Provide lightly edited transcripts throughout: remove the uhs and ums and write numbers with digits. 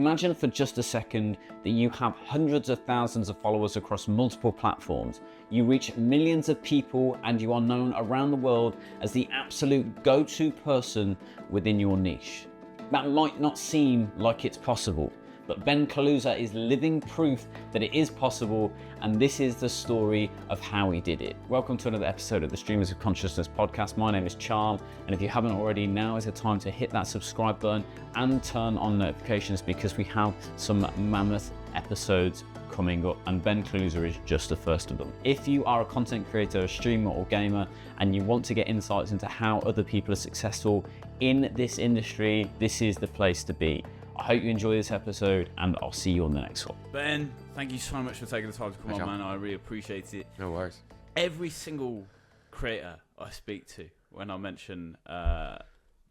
Imagine for just a second that you have hundreds of thousands of followers across multiple platforms. You reach millions of people and you are known around the world as the absolute go-to person within your niche. That might not seem like it's possible, but Ben Kaluza is living proof that it is possible, and this is the story of how he did it. Welcome to another episode of the Streamers of Consciousness podcast. My name is Charm, and if you haven't already, now is the time to hit that subscribe button and turn on notifications, because we have some mammoth episodes coming up, and Ben Kaluza is just the first of them. If you are a content creator, a streamer or gamer, and you want to get insights into how other people are successful in this industry, this is the place to be. I hope you enjoy this episode, and I'll see you on the next one. Ben, thank you so much for taking the time to come on, man. I really appreciate it. No worries. Every single creator I speak to, when I mention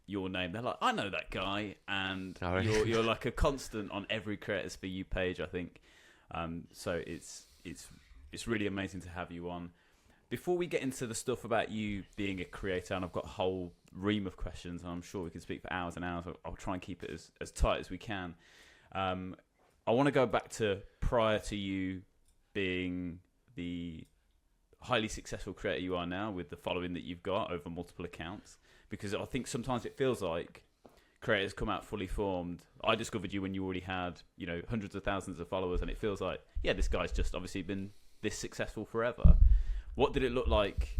your name, they're like, I know that guy, and you're like a constant on every Creators For You page, I think. So it's really amazing to have you on. Before we get into the stuff about you being a creator, and I've got a whole ream of questions, and I'm sure we can speak for hours and hours. I'll try and keep it as tight as we can. I want to go back to prior to you being the highly successful creator you are now, with the following that you've got over multiple accounts, because I think sometimes it feels like creators come out fully formed. I discovered you when you already had, hundreds of thousands of followers, and it feels like, yeah, this guy's just obviously been this successful forever. What did it look like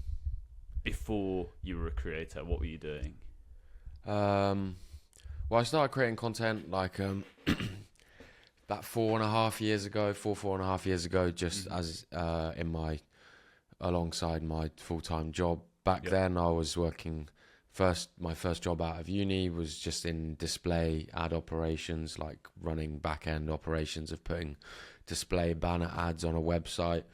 before you were a creator? What were you doing? Well, I started creating content like about 4.5 years ago, just as alongside my full-time job. Back then, I was working. My first job out of uni was just in display ad operations, like running back-end operations of putting display banner ads on a website.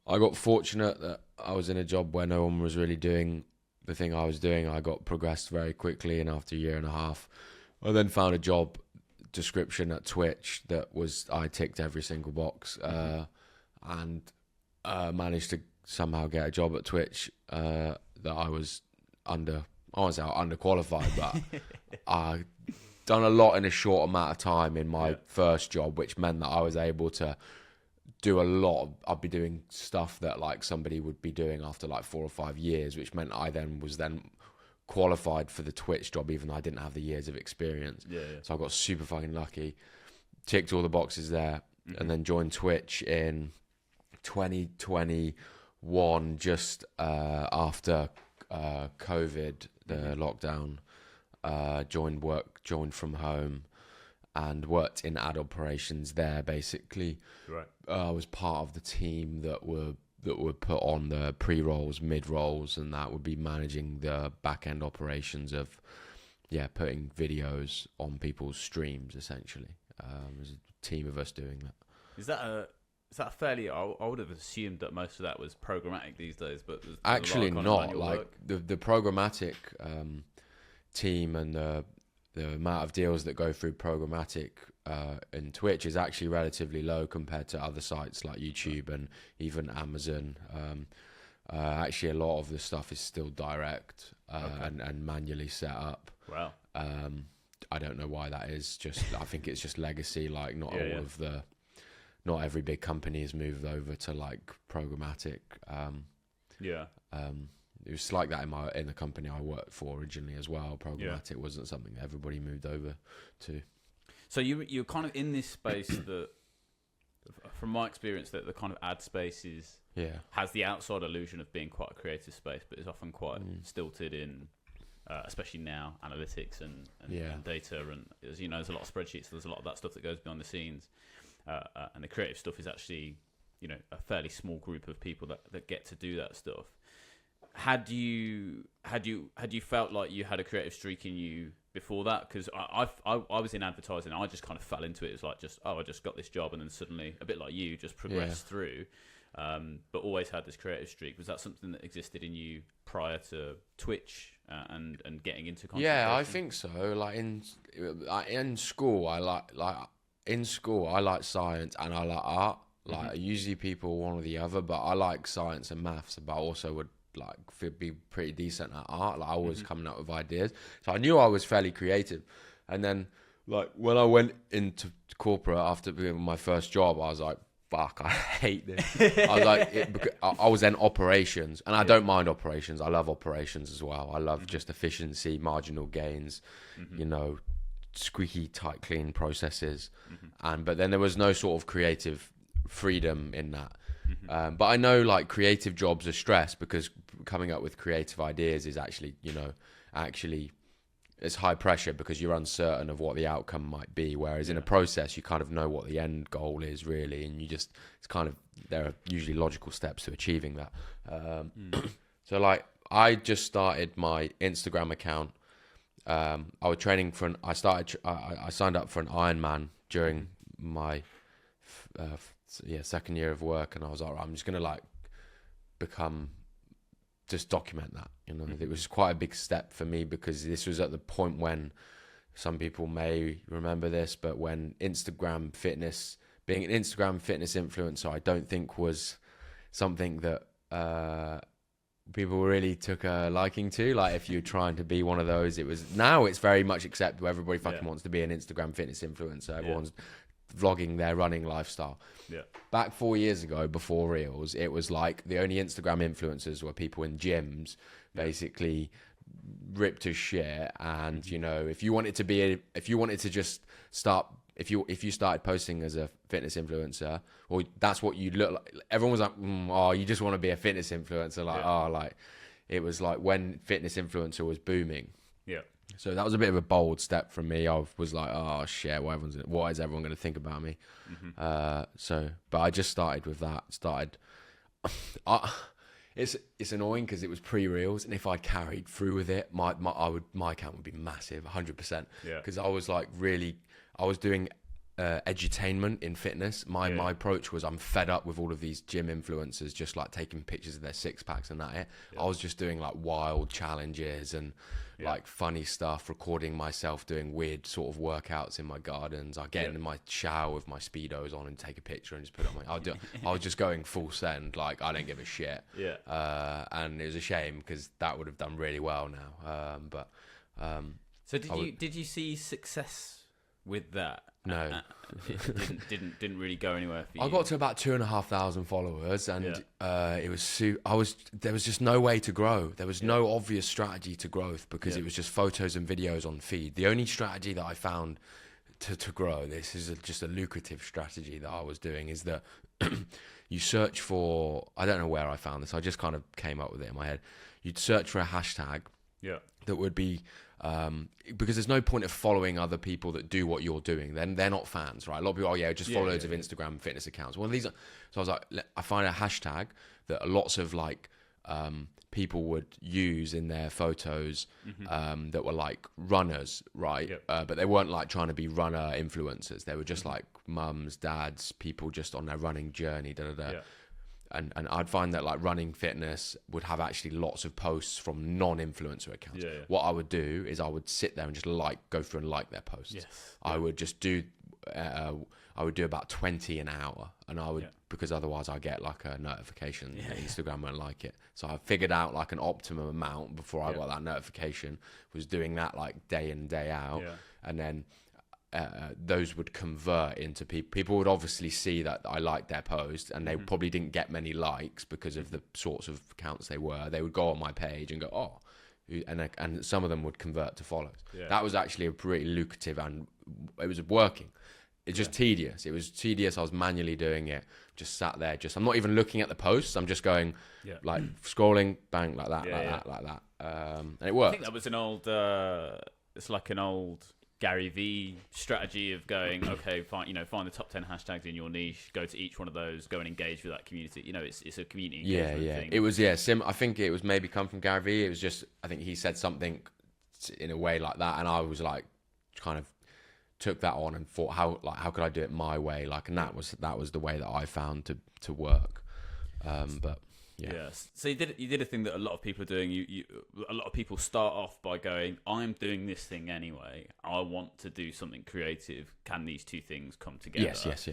I got fortunate that I was in a job where no one was really doing the thing I was doing. I got progressed very quickly, and after a year and a half, I then found a job description at Twitch I ticked every single box, and managed to somehow get a job at Twitch that I was I won't say underqualified, but I done a lot in a short amount of time in my first job, which meant that I was able to do a lot. I'd be doing stuff that like somebody would be doing after like 4 or 5 years, which meant I was qualified for the Twitch job, even though I didn't have the years of experience. So I got super fucking lucky, ticked all the boxes there, and then joined Twitch in 2021, just after COVID, the lockdown. Joined from home, and worked in ad operations there. Basically, I was part of the team that were put on the pre-rolls, mid-rolls, and that would be managing the back-end operations of putting videos on people's streams. Essentially, there's a team of us doing that. Is that fairly? I would have assumed that most of that was programmatic these days, but there's actually a lot of not. Like the programmatic team and the amount of deals that go through programmatic in Twitch is actually relatively low compared to other sites like YouTube and even Amazon. Actually, a lot of the stuff is still direct and manually set up. Wow. I don't know why that is. I think it's just legacy. Like not every big company has moved over to like programmatic. It was like that in the company I worked for originally as well. Programmatic wasn't something that everybody moved over to. So you're kind of in this space that, from my experience, that the kind of ad space has the outside illusion of being quite a creative space, but is often quite stilted in, especially now, analytics and data, and as you know, there's a lot of spreadsheets. So there's a lot of that stuff that goes behind the scenes, and the creative stuff is actually, a fairly small group of people that get to do that stuff. Had you felt like you had a creative streak in you before that? Because I was in advertising, and I just kind of fell into it. It was like I just got this job, and then suddenly, a bit like you, just progressed through. But always had this creative streak. Was that something that existed in you prior to Twitch and getting into content? Yeah, I think so. Like in school, I like science and I like art. Like usually people one or the other, but I like science and maths, but I also would be pretty decent at art. Like I was coming up with ideas, so I knew I was fairly creative. And then like when I went into corporate after being my first job, I was like, fuck, I hate this. I was like, I was in operations, and I don't mind operations. I love operations as well. I love just efficiency, marginal gains, you know, squeaky, tight, clean processes. But then there was no sort of creative freedom in that. But I know like creative jobs are stressed because coming up with creative ideas is actually, you know, it's high pressure because you're uncertain of what the outcome might be. Whereas in a process, you kind of know what the end goal is really, and it's kind of, there are usually logical steps to achieving that. So like, I just started my Instagram account. I was training for I signed up for an Ironman during my second year of work, and I was like, I'm just gonna like just document that, you know. It was quite a big step for me because this was at the point when, some people may remember this, but when being an Instagram fitness influencer, I don't think was something that people really took a liking to. Like if you're trying to be one of those, now it's very much accepted. Everybody fucking wants to be an Instagram fitness influencer. Everyone's vlogging their running lifestyle. Back 4 years ago, before Reels, it was like the only Instagram influencers were people in gyms, basically ripped as shit. And you know, if you wanted to just start, if you started posting as a fitness influencer, or that's what you look like, everyone was like, oh, you just want to be a fitness influencer, like like it was like when fitness influencer was booming. So that was a bit of a bold step from me. I was like, oh shit, what is everyone going to think about me? But I just started with that. It's annoying because it was pre-reels, and if I carried through with it, my account would be massive, 100%. Because I was doing edutainment in fitness. My approach was, I'm fed up with all of these gym influencers just like taking pictures of their six packs and that. I was just doing like wild challenges and like funny stuff, recording myself doing weird sort of workouts in my gardens. I get in my shower with my Speedos on and take a picture and just put it on I was just going full send, like I don't give a shit. And it was a shame because that would have done really well now. So did you see success with that? No, it didn't really go anywhere for you. I got to about 2,500 followers, and it was there was just no way to grow. There was no obvious strategy to growth because it was just photos and videos on feed. The only strategy that I found to grow, this is just a lucrative strategy that I was doing, is that you search for, I don't know where I found this, I just kind of came up with it in my head. You'd search for a hashtag that would be, because there's no point of following other people that do what you're doing. Then they're not fans, right? A lot of people, just follow loads of Instagram fitness accounts. One of these, so I was like, I find a hashtag that lots of like people would use in their photos that were like runners, right? But they weren't like trying to be runner influencers. They were just like mums, dads, people just on their running journey. And I'd find that like running fitness would have actually lots of posts from non-influencer accounts. What I would do is I would sit there and just go through and like their posts. I would just do about 20 an hour, and I would, because otherwise I get like a notification that Instagram won't like it. So I figured out like an optimum amount before I got that notification, was doing that like day in, day out. And then those would convert into people would obviously see that I liked their post, and they probably didn't get many likes because of the sorts of accounts they would go on my page and go, oh, and some of them would convert to follows. That was actually a pretty lucrative, and it was working. It's just tedious. It was tedious. I was manually doing it, just sat there, I'm not even looking at the posts, I'm just going like scrolling, bang, like that, like that, and it worked. I think that was an old it's like an old Gary V strategy of going, okay, find the top 10 hashtags in your niche, go to each one of those, go and engage with that community. It's a community engagement thing. It was I think it was maybe come from Gary V. It was just, I think he said something in a way like that, and I was like, kind of took that on and thought, how could I do it my way, like, and that was the way that I found to work. But so you did a thing that a lot of people are doing. A lot of people start off by going, I'm doing this thing anyway, I want to do something creative, can these two things come together? Yes.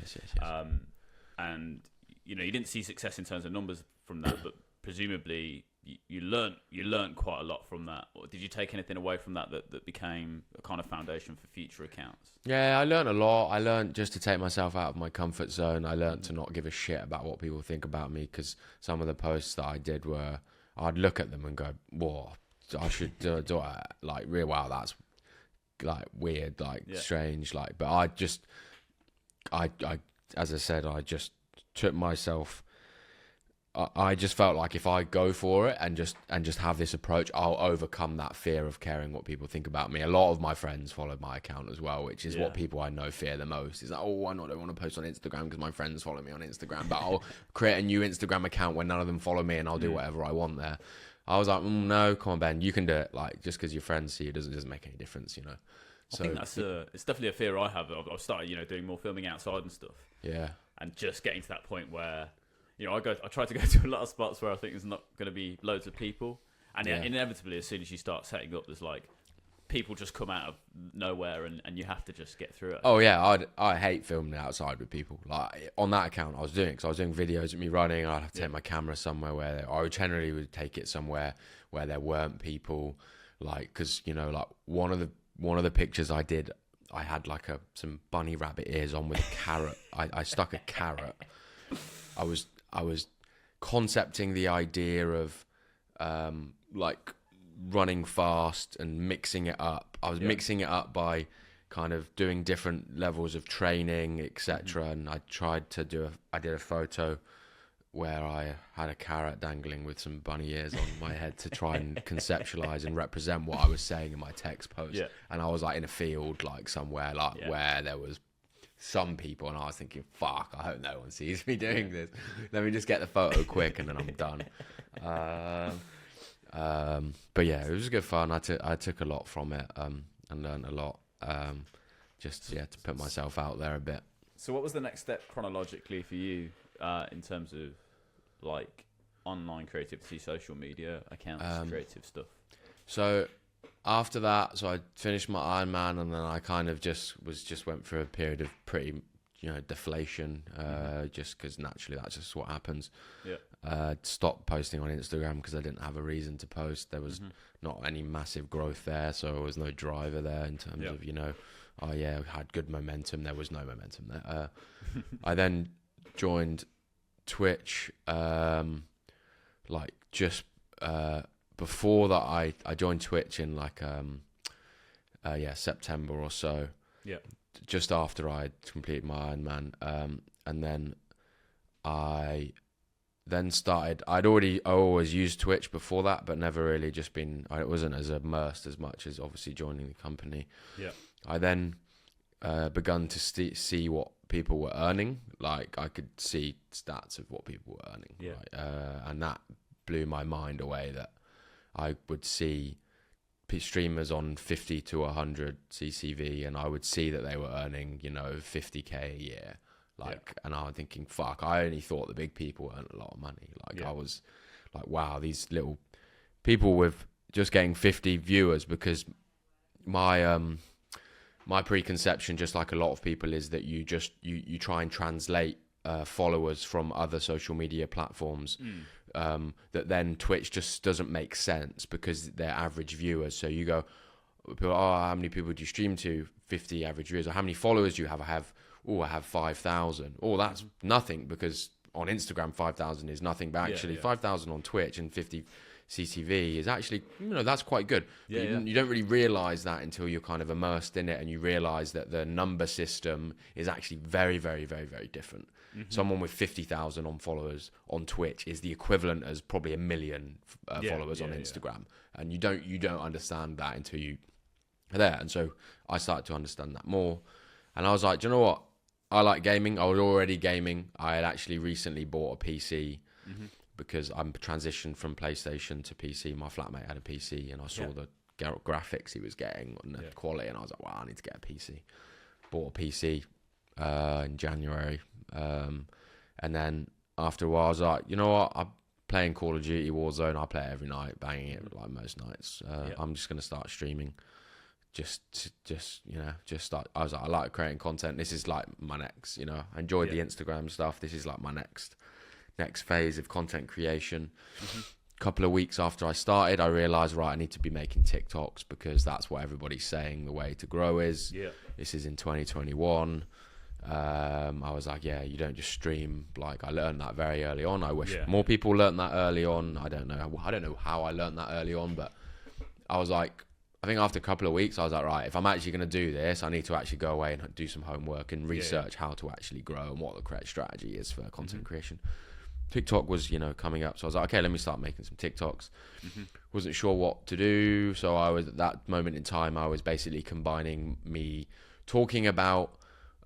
And you didn't see success in terms of numbers from that, but presumably you learned quite a lot from that. Or did you take anything away from that became a kind of foundation for future accounts? Yeah, I learned a lot. I learned just to take myself out of my comfort zone. I learned to not give a shit about what people think about me, because some of the posts that I did were, I'd look at them and go, whoa, I should do it. Like, real, wow, that's like weird, like strange. Like, but I as I said, I just took myself. I just felt like if I go for it and just have this approach, I'll overcome that fear of caring what people think about me. A lot of my friends followed my account as well, which is what people I know fear the most. Is like, oh, I don't want to post on Instagram because my friends follow me on Instagram, but I'll create a new Instagram account when none of them follow me, and I'll do whatever I want there. I was like, no, come on, Ben, you can do it. Like, just because your friends see it doesn't make any difference, you know. So I think that's it's definitely a fear I have. I've started, doing more filming outside and stuff. Yeah. And just getting to that point where, I try to go to a lot of spots where I think there's not going to be loads of people, and inevitably, as soon as you start setting up, there's like people just come out of nowhere, and you have to just get through it. Oh yeah, I hate filming outside with people. Like on that account, I was doing videos of me running. I'd have to take my camera somewhere where I generally would take it somewhere where there weren't people. Like, because like one of the pictures I did, I had like some bunny rabbit ears on with a carrot. I stuck a carrot. I was concepting the idea of like running fast and mixing it up. I was mixing it up by kind of doing different levels of training, etc. And I did a photo where I had a carrot dangling with some bunny ears on my head to try and conceptualize and represent what I was saying in my text post. Yeah. And I was like in a field, like somewhere where there was some people, and I was thinking, fuck, I hope no one sees me doing this. Let me just get the photo quick and then I'm done. But yeah, it was good fun. I took a lot from it and learned a lot. Just to put myself out there a bit. So what was the next step chronologically for you in terms of like online creativity, social media accounts, creative stuff? So after that, I finished my Ironman, and then I kind of just went through a period of pretty deflation, just because naturally that's just what happens. Stopped posting on Instagram because I didn't have a reason to post. There was not any massive growth there, so there was no driver there in terms of I had good momentum. There was no momentum there. I then joined Twitch, like just before that I joined Twitch in like September or so. Yeah. Just after I completed my Ironman, and then I started. I always used Twitch before that, but never really just been. I wasn't as immersed as much as obviously joining the company. Yeah. I then begun to see what people were earning. Like I could see stats of what people were earning. Yeah. Right? And that blew my mind away. That I would see streamers on 50 to 100 CCV, and I would see that they were earning 50k a year. And I was thinking, fuck, I only thought the big people earned a lot of money. I was like, wow, these little people with just getting 50 viewers, because my preconception, just like a lot of people, is that you try and translate followers from other social media platforms, that then Twitch just doesn't make sense because they're average viewers. So you go, how many people do you stream to? 50 average viewers. Or how many followers do you have? I have 5,000. Oh, that's nothing, because on Instagram 5,000 is nothing, but actually 5,000 on Twitch and 50 CCV is actually, that's quite good. But you don't really realize that until you're kind of immersed in it, and you realize that the number system is actually very, very, very, very different. Someone with 50,000 on followers on Twitch is the equivalent as probably 1 million followers on Instagram. And you don't understand that until you are there. And so I started to understand that more. And I was like, do you know what? I like gaming. I was already gaming. I had actually recently bought a PC because I'm transitioned from PlayStation to PC. My flatmate had a PC, and I saw the graphics he was getting and the quality, and I was like, wow, I need to get a PC. Bought a PC in January. And then after a while, I was like, you know what? I'm playing Call of Duty Warzone. I play it every night, banging it like most nights. I'm just going to start streaming. Just start. I was like, I like creating content. This is like my next, I enjoyed the Instagram stuff. This is like my next phase of content creation. couple of weeks after I started, I realized, right, I need to be making TikToks because that's what everybody's saying the way to grow is. Yeah. This is in 2021. I was like, yeah, you don't just stream. Like, I learned that very early on. I wish more people learned that early on. I don't know how I learned that early on, but I was like, I think after a couple of weeks, I was like, right, if I'm actually going to do this, I need to actually go away and do some homework and research how to actually grow and what the correct strategy is for content creation. TikTok was, coming up. So I was like, okay, let me start making some TikToks. Wasn't sure what to do. So I was, at that moment in time, I was basically combining me talking about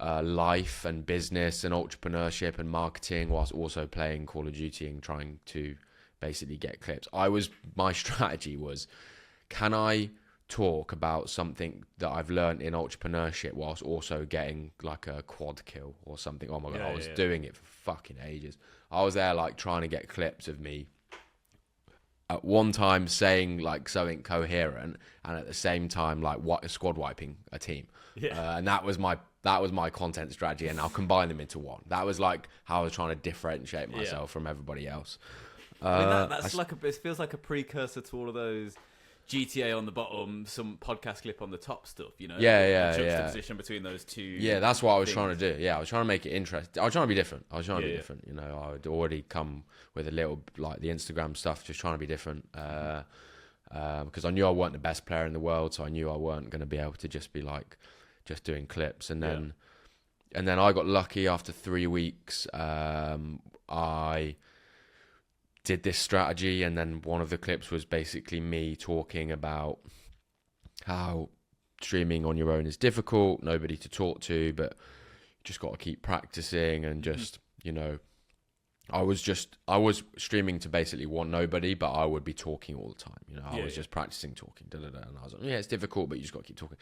life and business and entrepreneurship and marketing whilst also playing Call of Duty and trying to basically get clips. My strategy was, can I talk about something that I've learned in entrepreneurship whilst also getting like a quad kill or something? Oh my God, I was doing it for fucking ages. I was there like trying to get clips of me at one time saying like something coherent and at the same time like squad wiping a team. And that was my content strategy, and I'll combine them into one. That was like how I was trying to differentiate myself from everybody else. I mean, it feels like a precursor to all of those GTA on the bottom, some podcast clip on the top stuff, the juxtaposition between those two. Yeah, that's what I was trying to do. Yeah, I was trying to make it interesting. I was trying to be different. I would already come with a little, like the Instagram stuff, just trying to be different. Because I knew I weren't the best player in the world, so I knew I weren't going to be able to just be like, just doing clips. And then I got lucky after 3 weeks. I did this strategy, and then one of the clips was basically me talking about how streaming on your own is difficult, nobody to talk to, but you just got to keep practicing and just, I was streaming to basically want nobody, but I would be talking all the time. I was just practicing talking, and I was like, yeah, it's difficult, but you just got to keep talking.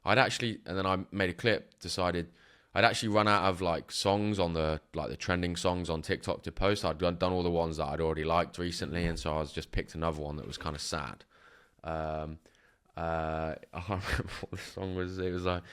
And then I made a clip, decided I'd actually run out of like songs on the trending songs on TikTok to post. I'd done all the ones that I'd already liked recently, and so I was just picked another one that was kind of sad. I can't remember what the song was. It was like,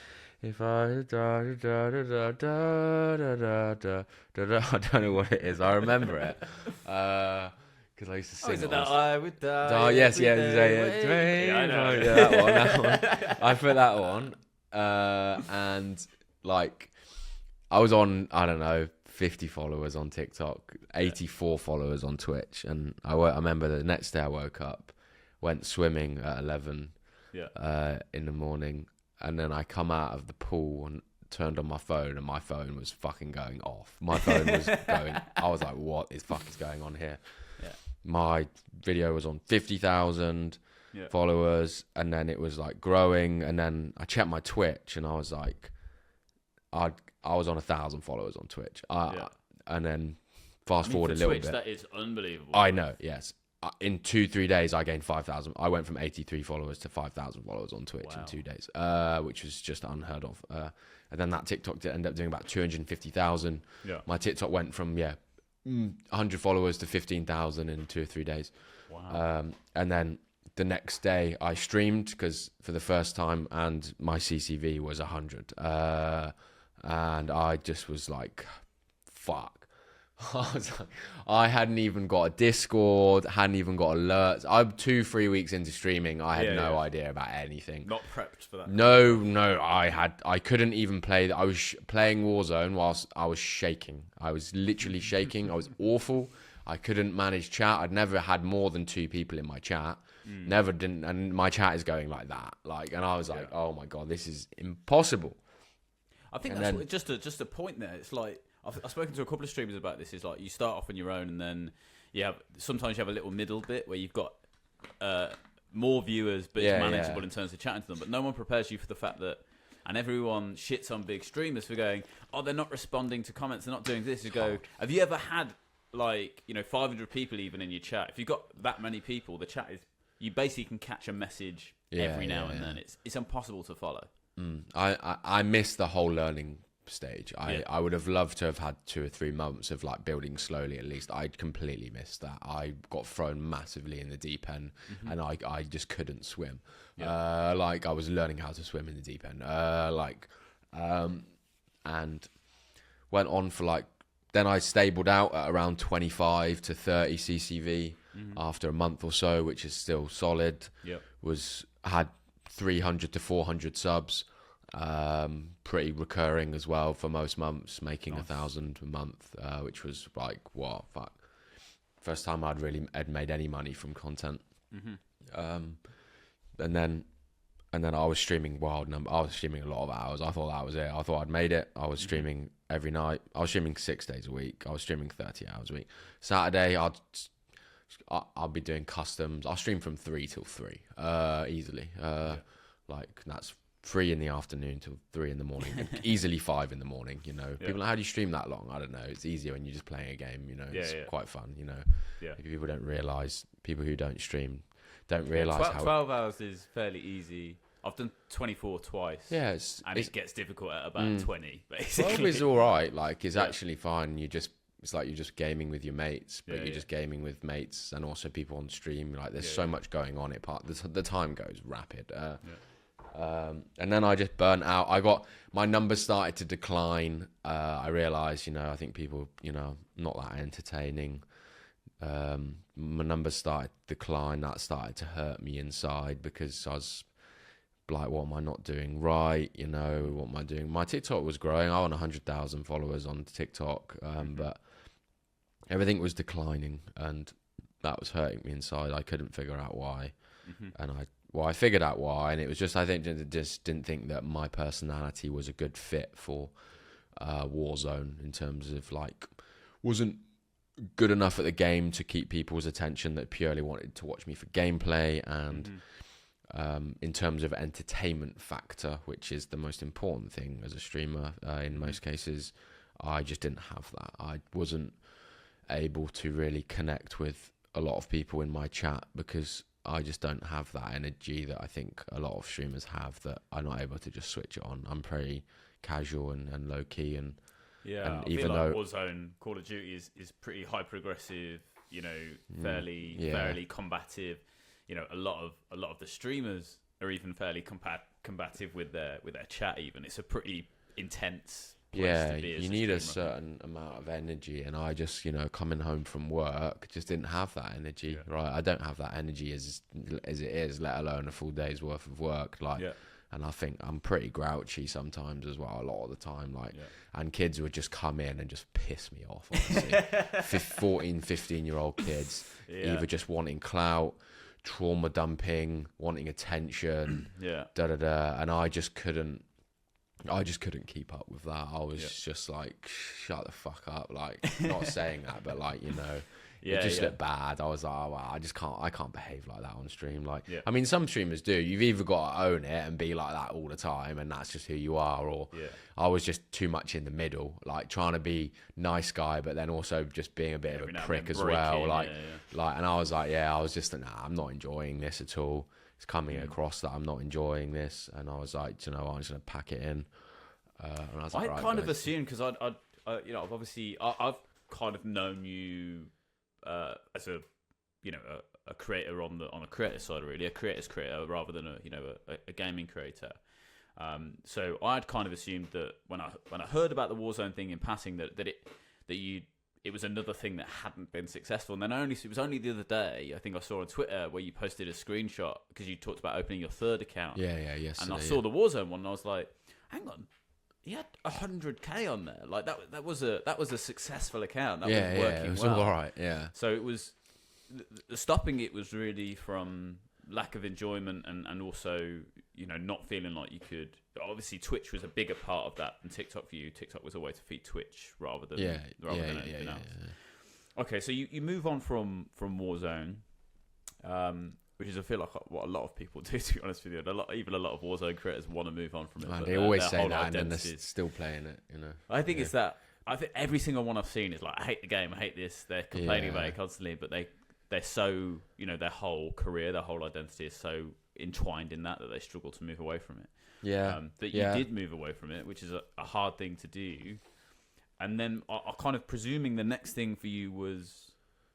if I da da da da da da da da da. I don't know what it is. I remember it because I used to sing. Is it that I would die? Yes. Yeah, I know. That one. I put that one, and like I was on, I don't know, 50 followers on TikTok, 84 followers on Twitch, and I remember the next day I woke up, went swimming at 11 in the morning, and then I come out of the pool and turned on my phone, and my phone was fucking going off. My phone was going, I was like, what the fuck is going on here? Yeah. My video was on 50,000 followers, and then it was like growing, and then I checked my Twitch, and I was like, I was on 1,000 followers on Twitch. And then fast forward a little bit. That is unbelievable. I know, yes. In 2-3 days, I gained 5,000. I went from 83 followers to 5,000 followers on Twitch in 2 days, which was just unheard of. And then that TikTok ended up doing about 250,000. Yeah. My TikTok went from 100 followers to 15,000 in 2 or 3 days. Wow. And then the next day, I streamed because for the first time, and my CCV was 100. And I just was like, fuck. I hadn't even got a Discord, hadn't even got alerts. I'm 2-3 weeks into streaming. I had no idea about anything. Not prepped for that. No. I couldn't even play. I was playing Warzone whilst I was shaking. I was literally shaking. I was awful. I couldn't manage chat. I'd never had more than 2 people in my chat. Never didn't. And my chat is going like that. And I was like, oh my God, this is impossible. I think that's just a point there. It's like, I've spoken to a couple of streamers about this. Is like you start off on your own, and then sometimes you have a little middle bit where you've got more viewers, but it's manageable in terms of chatting to them. But no one prepares you for the fact that, and everyone shits on big streamers for going, oh, they're not responding to comments, they're not doing this. You go, have you ever had 500 people even in your chat? If you've got that many people, the chat is, you basically can catch a message every now and then. It's impossible to follow. I miss the whole learning stage. I would have loved to have had 2 or 3 months of like building slowly at least. I'd completely missed that. I got thrown massively in the deep end, and I just couldn't swim. I was learning how to swim in the deep end. And went on for like then I stabled out at around 25 to 30 CCV after a month or so, which is still solid. Yep. Had 300 to 400 subs, pretty recurring as well for most months, making 1,000 a month, which was like, what, fuck. First time I'd made any money from content. And then I was streaming I was streaming a lot of hours. I thought that was it. I thought I'd made it. I was streaming every night. I was streaming 6 days a week. I was streaming 30 hours a week. Saturday, I'll be doing customs. I'll stream from 3 till 3, easily. Like that's 3 in the afternoon till 3 in the morning. Easily 5 in the morning. You know, people are like, how do you stream that long? I don't know. It's easier when you're just playing a game. You know, it's quite fun. You know, people don't realize. People who don't stream don't realize how 12 hours is fairly easy. I've done 24 twice. Yeah, it gets difficult at about 20. Basically, 12 is all right. Like, it's actually fine. It's like you're just gaming with your mates, but you're just gaming with mates and also people on stream. Like, there's so much going on. The time goes rapid. And then I just burnt out. My numbers started to decline. I realized, I think people, not that entertaining. My numbers started to decline. That started to hurt me inside because I was like, what am I not doing right? What am I doing? My TikTok was growing. I want 100,000 followers on TikTok, but everything was declining, and that was hurting me inside. I couldn't figure out why, and I figured out why, and it was just, I think, just didn't think that my personality was a good fit for Warzone in terms of, like, wasn't good enough at the game to keep people's attention that purely wanted to watch me for gameplay, and in terms of entertainment factor, which is the most important thing as a streamer in most cases, I just didn't have that. I wasn't able to really connect with a lot of people in my chat because I just don't have that energy that I think a lot of streamers have, that I'm not able to just switch it on. I'm pretty casual and low key, and I even feel though like Warzone, Call of Duty is pretty hyper aggressive, fairly combative. A lot of the streamers are even fairly combative with their chat. Even it's a pretty intense place to be as you a need a streamer. certain amount of energy, and I just coming home from work just didn't have that energy. Right, I don't have that energy as it is, let alone a full day's worth of work. And I think I'm pretty grouchy sometimes as well, a lot of the time. And kids would just come in and just piss me off, honestly. 14, 15-year-old kids, either just wanting clout, trauma dumping, wanting attention, and I just couldn't keep up with that. I was just like, shut the fuck up. Like, not saying that, but like, it just looked bad. I was like, oh, wow, I can't behave like that on stream. I mean, some streamers do. You've either got to own it and be like that all the time, and that's just who you are, or I was just too much in the middle, like trying to be nice guy, but then also just being a bit of a prick as well. And I was like, I was just, I'm not enjoying this at all. It's coming across that I'm not enjoying this, and I was like, I'm just gonna pack it in. And I was like, I kind of assumed, because I've kind of known you as a creator on a creator side, really, a creator's creator rather than a gaming creator. So I'd kind of assumed that when I heard about the Warzone thing in passing, that it was another thing that hadn't been successful. And then it was only the other day, I think I saw on Twitter, where you posted a screenshot because you talked about opening your third account. Yes. And I saw the Warzone one, and I was like, hang on, he had 100k on there. Like that was a successful account. That was working it was well. all right. Yeah. So it was stopping it was really from lack of enjoyment and also not feeling like you could. Obviously, Twitch was a bigger part of that than TikTok for you. TikTok was a way to feed Twitch rather than anything else. Okay, so you move on from Warzone, which is, I feel like, what a lot of people do, to be honest with you. Even a lot of Warzone creators want to move on from it. And they always say that, and then they're still playing it. I think it's that. I think every single one I've seen is like, I hate the game, I hate this. They're complaining about it constantly, but they're so, their whole career, their whole identity is so entwined in that they struggle to move away from it. That you did move away from it, which is a hard thing to do. And then I kind of presuming the next thing for you was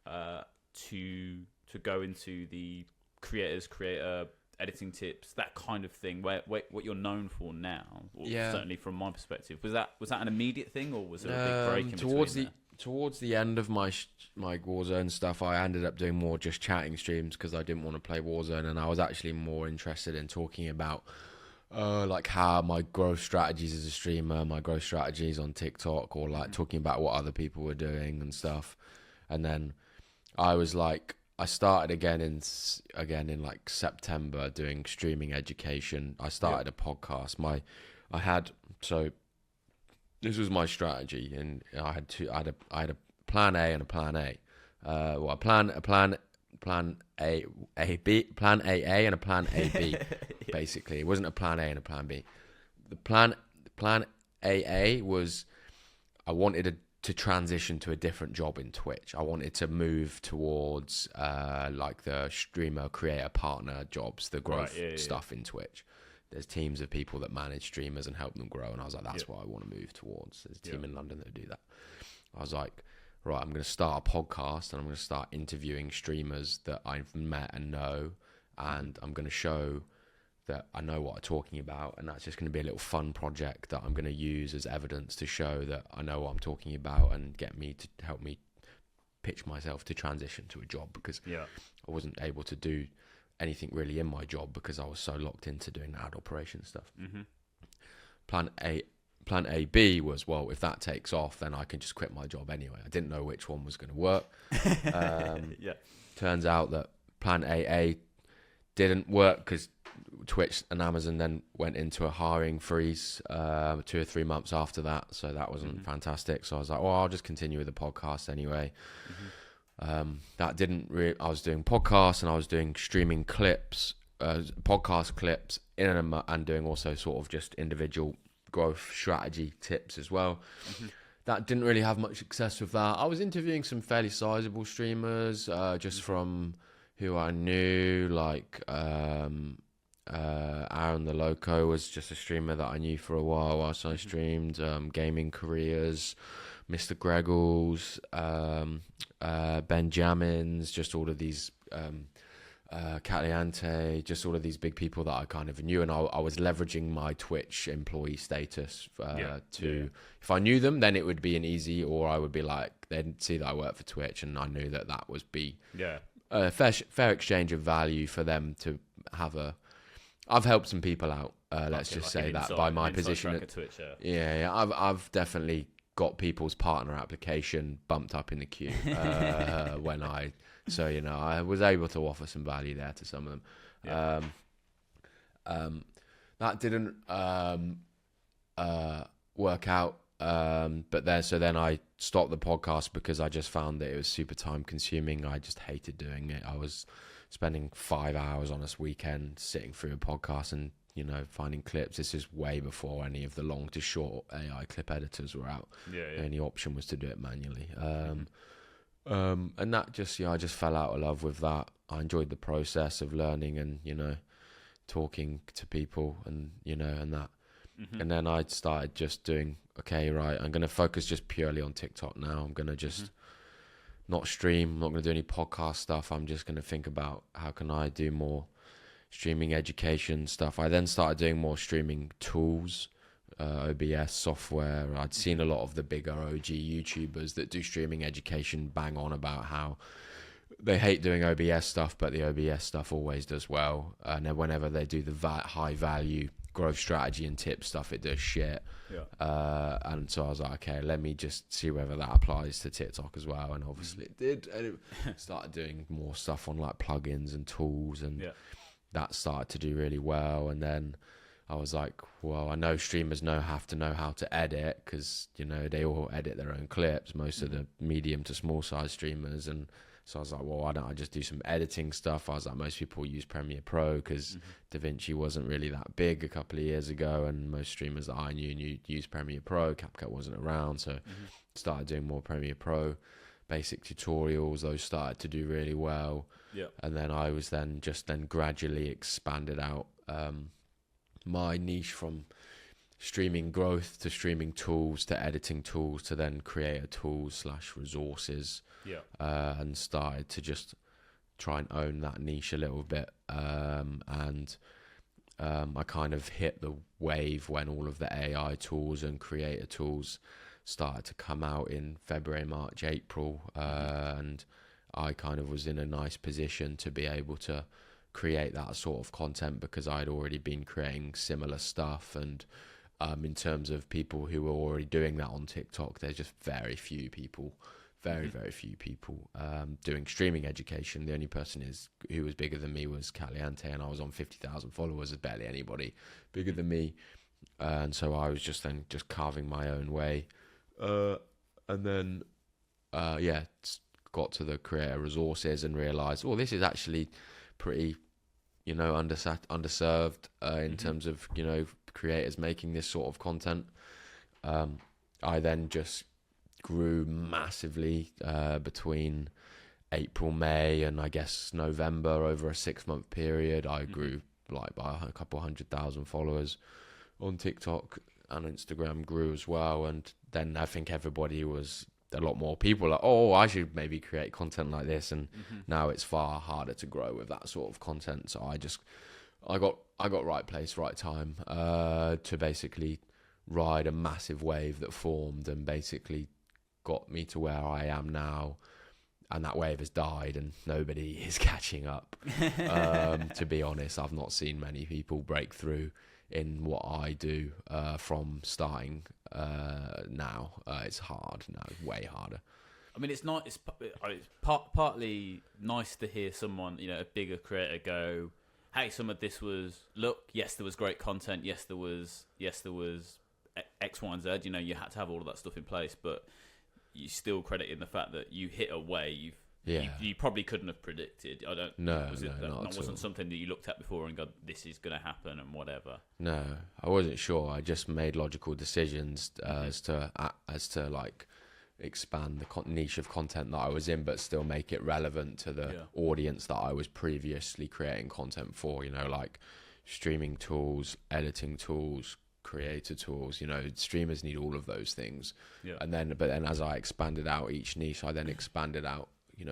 to go into the creator editing tips, that kind of thing, where what you're known for now, or certainly from my perspective. Was that an immediate thing, or was it a big break in towards the end of my Warzone stuff, I ended up doing more just chatting streams because I didn't want to play Warzone, and I was actually more interested in talking about like how my growth strategies as a streamer, my growth strategies on TikTok, or like talking about what other people were doing and stuff. And then I was like, I started again in like September doing streaming education. I started a podcast. This was my strategy, and I had a plan A and a plan A. A plan A and a plan AB. Basically, it wasn't a plan A and a plan B. The plan AA was I wanted to transition to a different job in Twitch. I wanted to move towards like the streamer, creator, partner jobs, the growth stuff in Twitch. There's teams of people that manage streamers and help them grow, and I was like, that's what I want to move towards. There's a team in London that do that. I was like, right, I'm going to start a podcast, and I'm going to start interviewing streamers that I've met and know, and I'm going to show that I know what I'm talking about, and that's just going to be a little fun project that I'm going to use as evidence to show that I know what I'm talking about and help me pitch myself to transition to a job, because I wasn't able to do anything really in my job because I was so locked into doing ad operation stuff. Plan AB was, well, if that takes off, then I can just quit my job anyway. I didn't know which one was going to work. Turns out that plan AA didn't work because Twitch and Amazon then went into a hiring freeze 2 or 3 months after that, so that wasn't fantastic. So I was like, well, I'll just continue with the podcast anyway. That didn't really. I was doing podcasts, and I was doing streaming clips, podcast clips and doing also sort of just individual growth strategy tips as well. That didn't really have much success with that. I was interviewing some fairly sizable streamers, just from who I knew, like Aaron the Loco was just a streamer that I knew for a while whilst I streamed. Gaming Careers, Mr. Greggles, Benjamins, just all of these, Caliante, just all of these big people that I kind of knew, and I was leveraging my Twitch employee status if I knew them, then it would be an easy, or I would be like, they'd see that I work for Twitch, and I knew that was a fair exchange of value for them to have I've helped some people out, let's just say that, by my position at Twitch. I've definitely got people's partner application bumped up in the queue so I was able to offer some value there to some of them. That didn't work out, but then I stopped the podcast because I just found that it was super time consuming. I just hated doing it. I was spending 5 hours on this weekend sitting through a podcast and finding clips. This is way before any of the long to short AI clip editors were out. The only option was to do it manually. And that just, I just fell out of love with that. I enjoyed the process of learning and, talking to people and, and that. And then I started just doing, okay, right, I'm going to focus just purely on TikTok now. I'm going to just not stream. I'm not going to do any podcast stuff. I'm just going to think about how can I do more streaming education stuff. I then started doing more streaming tools, OBS software. I'd seen a lot of the bigger OG YouTubers that do streaming education bang on about how they hate doing OBS stuff, but the OBS stuff always does well. And then whenever they do the high value growth strategy and tip stuff, it does shit. And so I was like, okay, let me just see whether that applies to TikTok as well. And obviously it did. And it started doing more stuff on like plugins and tools, and that started to do really well. And then I was like, well, I know streamers have to know how to edit, because they all edit their own clips, most of the medium to small size streamers. And so I was like, well, why don't I just do some editing stuff? I was like, most people use Premiere Pro because DaVinci wasn't really that big a couple of years ago, and most streamers that I knew used Premiere Pro. CapCut wasn't around, so started doing more Premiere Pro basic tutorials. Those started to do really well. And then I was then gradually expanded out my niche from streaming growth to streaming tools to editing tools to then creator tools / resources. And started to just try and own that niche a little bit. And I kind of hit the wave when all of the AI tools and creator tools started to come out in February, March, April, and I kind of was in a nice position to be able to create that sort of content because I'd already been creating similar stuff. And in terms of people who were already doing that on TikTok, there's just very few people doing streaming education. The only person who was bigger than me was Caliente, and I was on 50,000 followers. There's barely anybody bigger than me, and so I was just carving my own way, and then got to the creator resources and realized, oh, this is actually pretty, underserved in terms of creators making this sort of content. I then just grew massively between April, May, and I guess November. Over a 6-month period, I grew like by a couple 100,000 followers on TikTok, and Instagram grew as well. And then I think everybody was a lot more people like, oh, I should maybe create content like this. And now it's far harder to grow with that sort of content. So I got right place, right time to basically ride a massive wave that formed and basically got me to where I am now. And that wave has died and nobody is catching up. To be honest, I've not seen many people break through in what I do from starting now. It's hard now, way harder. I mean, it's not. It's partly nice to hear someone, a bigger creator go, "Hey, some of this was yes, there was great content. Yes, there was X, Y, and Z. You had to have all of that stuff in place, but you still credited the fact that you hit a wave you probably couldn't have predicted. I don't. No, that wasn't something that you looked at before and go, "This is going to happen," and whatever. No, I wasn't sure. I just made logical decisions as to like expand the niche of content that I was in, but still make it relevant to the audience that I was previously creating content for. Like streaming tools, editing tools, creator tools. Streamers need all of those things. Yeah. But then as I expanded out each niche, I then expanded out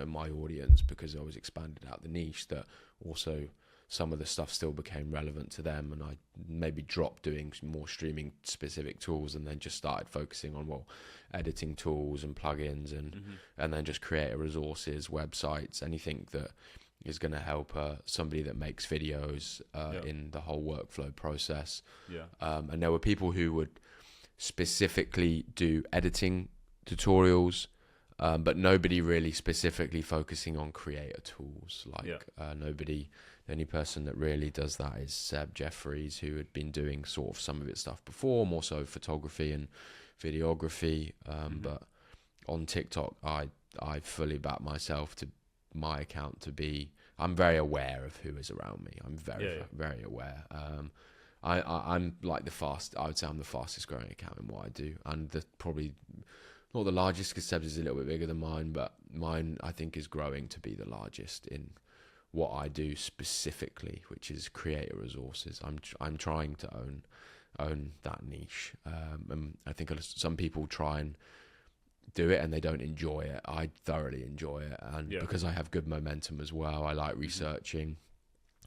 my audience, because I was expanded out the niche, that also some of the stuff still became relevant to them, and I maybe dropped doing more streaming specific tools and then just started focusing on editing tools and plugins and then just creator resources, websites, anything that is going to help somebody that makes videos in the whole workflow process. And there were people who would specifically do editing tutorials, but nobody really specifically focusing on creator tools. Nobody. The only person that really does that is Seb Jeffries, who had been doing sort of some of its stuff before, more so photography and videography. But on TikTok, I fully back myself to my account to be. I'm very aware of who is around me. I'm very aware. I'm like I would say I'm the fastest growing account in what I do, and probably not the largest, because Seb's is a little bit bigger than mine, but mine I think is growing to be the largest in what I do specifically, which is creator resources. I'm trying to own that niche. And I think some people try and do it and they don't enjoy it. I thoroughly enjoy it, and because I have good momentum as well. I like researching.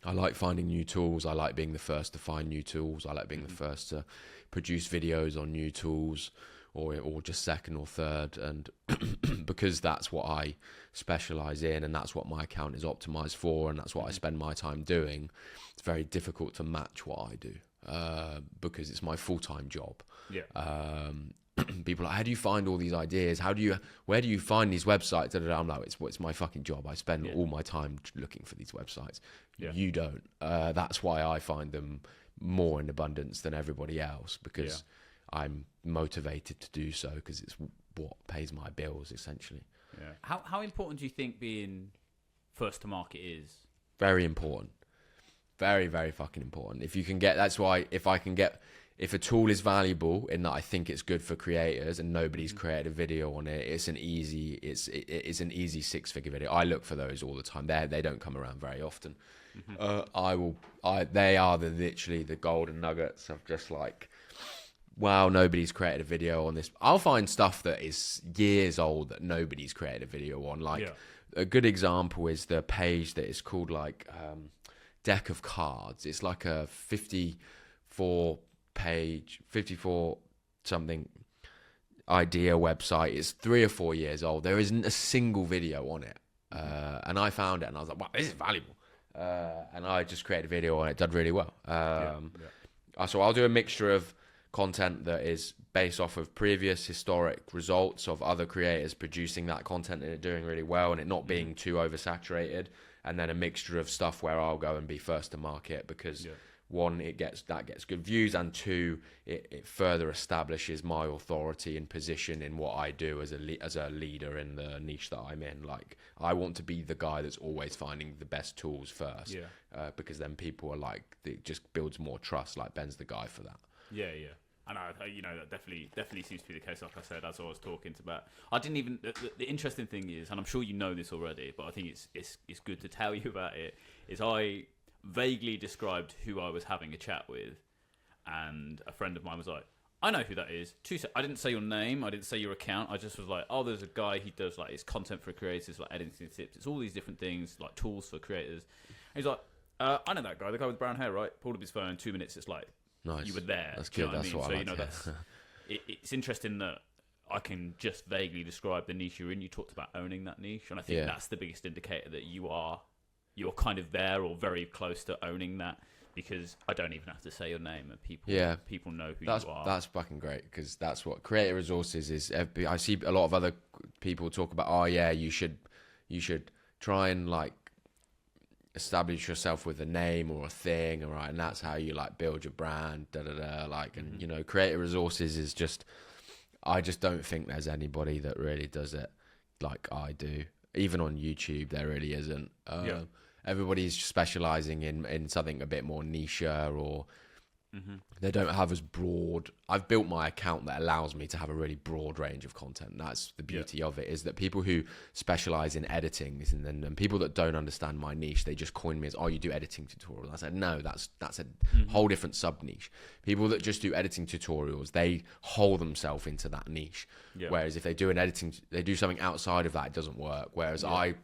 I like finding new tools. I like being the first to find new tools. I like being the first to produce videos on new tools, or just second or third, and because that's what I specialize in and that's what my account is optimized for and that's what I spend my time doing, it's very difficult to match what I do because it's my full-time job. People are like, how do you find all these ideas? Where do you find these websites? I'm like, it's my fucking job. I spend all my time looking for these websites. You don't. That's why I find them more in abundance than everybody else, because I'm motivated to do so, because it's what pays my bills, essentially. How important do you think being first to market is? Very important. Very, very fucking important. If a tool is valuable in that I think it's good for creators and nobody's created a video on it, it's an easy 6-figure video. I look for those all the time. They don't come around very often. They are literally the golden nuggets of just like, wow, nobody's created a video on this. I'll find stuff that is years old that nobody's created a video on. A good example is the page that is called Deck of Cards. It's like a 54 something idea website. It's 3 or 4 years old. There isn't a single video on it. And I found it and I was like, wow, this is valuable. And I just created a video on it. It did really well. So I'll do a mixture of content that is based off of previous historic results of other creators producing that content and it doing really well and it not being too oversaturated. And then a mixture of stuff where I'll go and be first to market because one, it gets good views, and two, it further establishes my authority and position in what I do as a leader in the niche that I'm in. Like, I want to be the guy that's always finding the best tools first, because then people are like, it just builds more trust. Like, Ben's the guy for that. Yeah. And that definitely seems to be the case. Like I said, as I was talking about, I didn't even. The interesting thing is, and I'm sure you know this already, but I think it's good to tell you about it. Is I vaguely described who I was having a chat with, and a friend of mine was like, "I know who that is." I didn't say your name. I didn't say your account. I just was like, "Oh, there's a guy. He does like his content for creators, like editing tips. It's all these different things, like tools for creators." And he's like, "I know that guy. The guy with brown hair, right?" Pulled up his phone. In 2 minutes, it's like. Nice. You were there. That's good. That's what I like. So it's interesting that I can just vaguely describe the niche you're in. You talked about owning that niche, and I think that's the biggest indicator that you're kind of there or very close to owning that, because I don't even have to say your name and people know who you are. That's fucking great, because that's what Creator Resources is. I see a lot of other people talk about, oh yeah, you should try and like establish yourself with a name or a thing, all right, and that's how you like build your brand, like, and you know, Creator Resources is just, I just don't think there's anybody that really does it like I do. Even on YouTube, there really isn't. Everybody's specializing in something a bit more niche, or they don't have as broad. I've built my account that allows me to have a really broad range of content. That's the beauty of it, is that people who specialize in editing, and people that don't understand my niche, they just coin me as, oh, you do editing tutorials. I said, no, that's a whole different sub niche. People that just do editing tutorials, they hole themselves into that niche. Whereas if they do they do something outside of that, it doesn't work. Whereas I,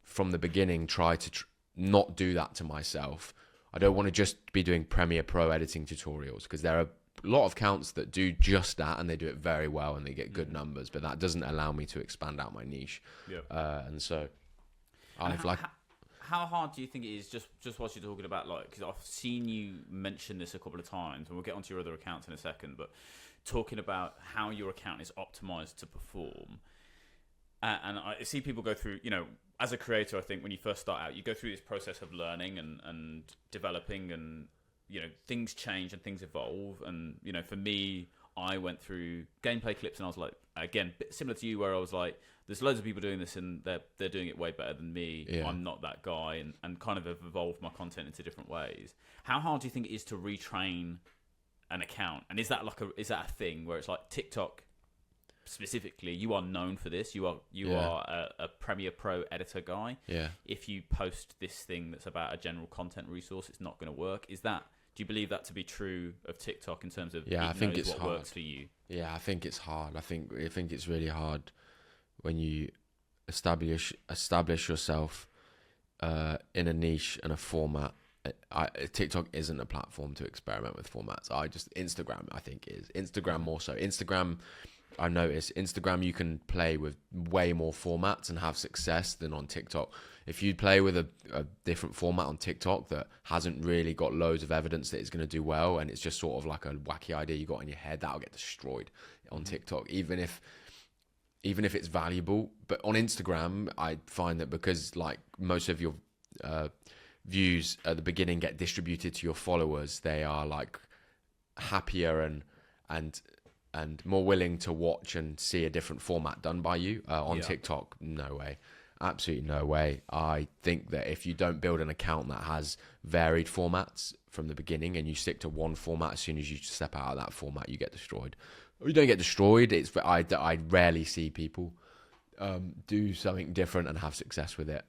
from the beginning, try to not do that to myself. I don't want to just be doing Premiere Pro editing tutorials, because there are a lot of accounts that do just that and they do it very well and they get good numbers, but that doesn't allow me to expand out my niche. And so how hard do you think it is, just whilst you're talking about, like, because I've seen you mention this a couple of times, and we'll get onto your other accounts in a second, but talking about how your account is optimized to perform. And I see people go through, you know, as a creator, I think when you first start out, you go through this process of learning and developing, and, you know, things change and things evolve. And, you know, for me, I went through gameplay clips and I was like, again, similar to you, where I was like, there's loads of people doing this and they're doing it way better than me. I'm not that guy, and kind of have evolved my content into different ways. How hard do you think it is to retrain an account? And is that a thing where it's like TikTok specifically, you are known for this, you are a Premiere Pro editor guy, if you post this thing that's about a general content resource, it's not going to work? Do you believe that to be true of TikTok in terms of I think it's what hard. Works for you? I think it's hard. I think it's really hard when you establish yourself in a niche and a format. TikTok isn't a platform to experiment with formats. Instagram, I think, is. Instagram more so. Instagram, I noticed Instagram, you can play with way more formats and have success than on TikTok. If you play with a different format on TikTok that hasn't really got loads of evidence that it's going to do well, and it's just sort of like a wacky idea you got in your head, that'll get destroyed on TikTok, even if it's valuable. But on Instagram, I find that because like most of your views at the beginning get distributed to your followers, they are like happier and more willing to watch and see a different format done by you. On TikTok, no way. Absolutely no way. I think that if you don't build an account that has varied formats from the beginning and you stick to one format, as soon as you step out of that format, you get destroyed. Or you don't get destroyed. I rarely see people do something different and have success with it.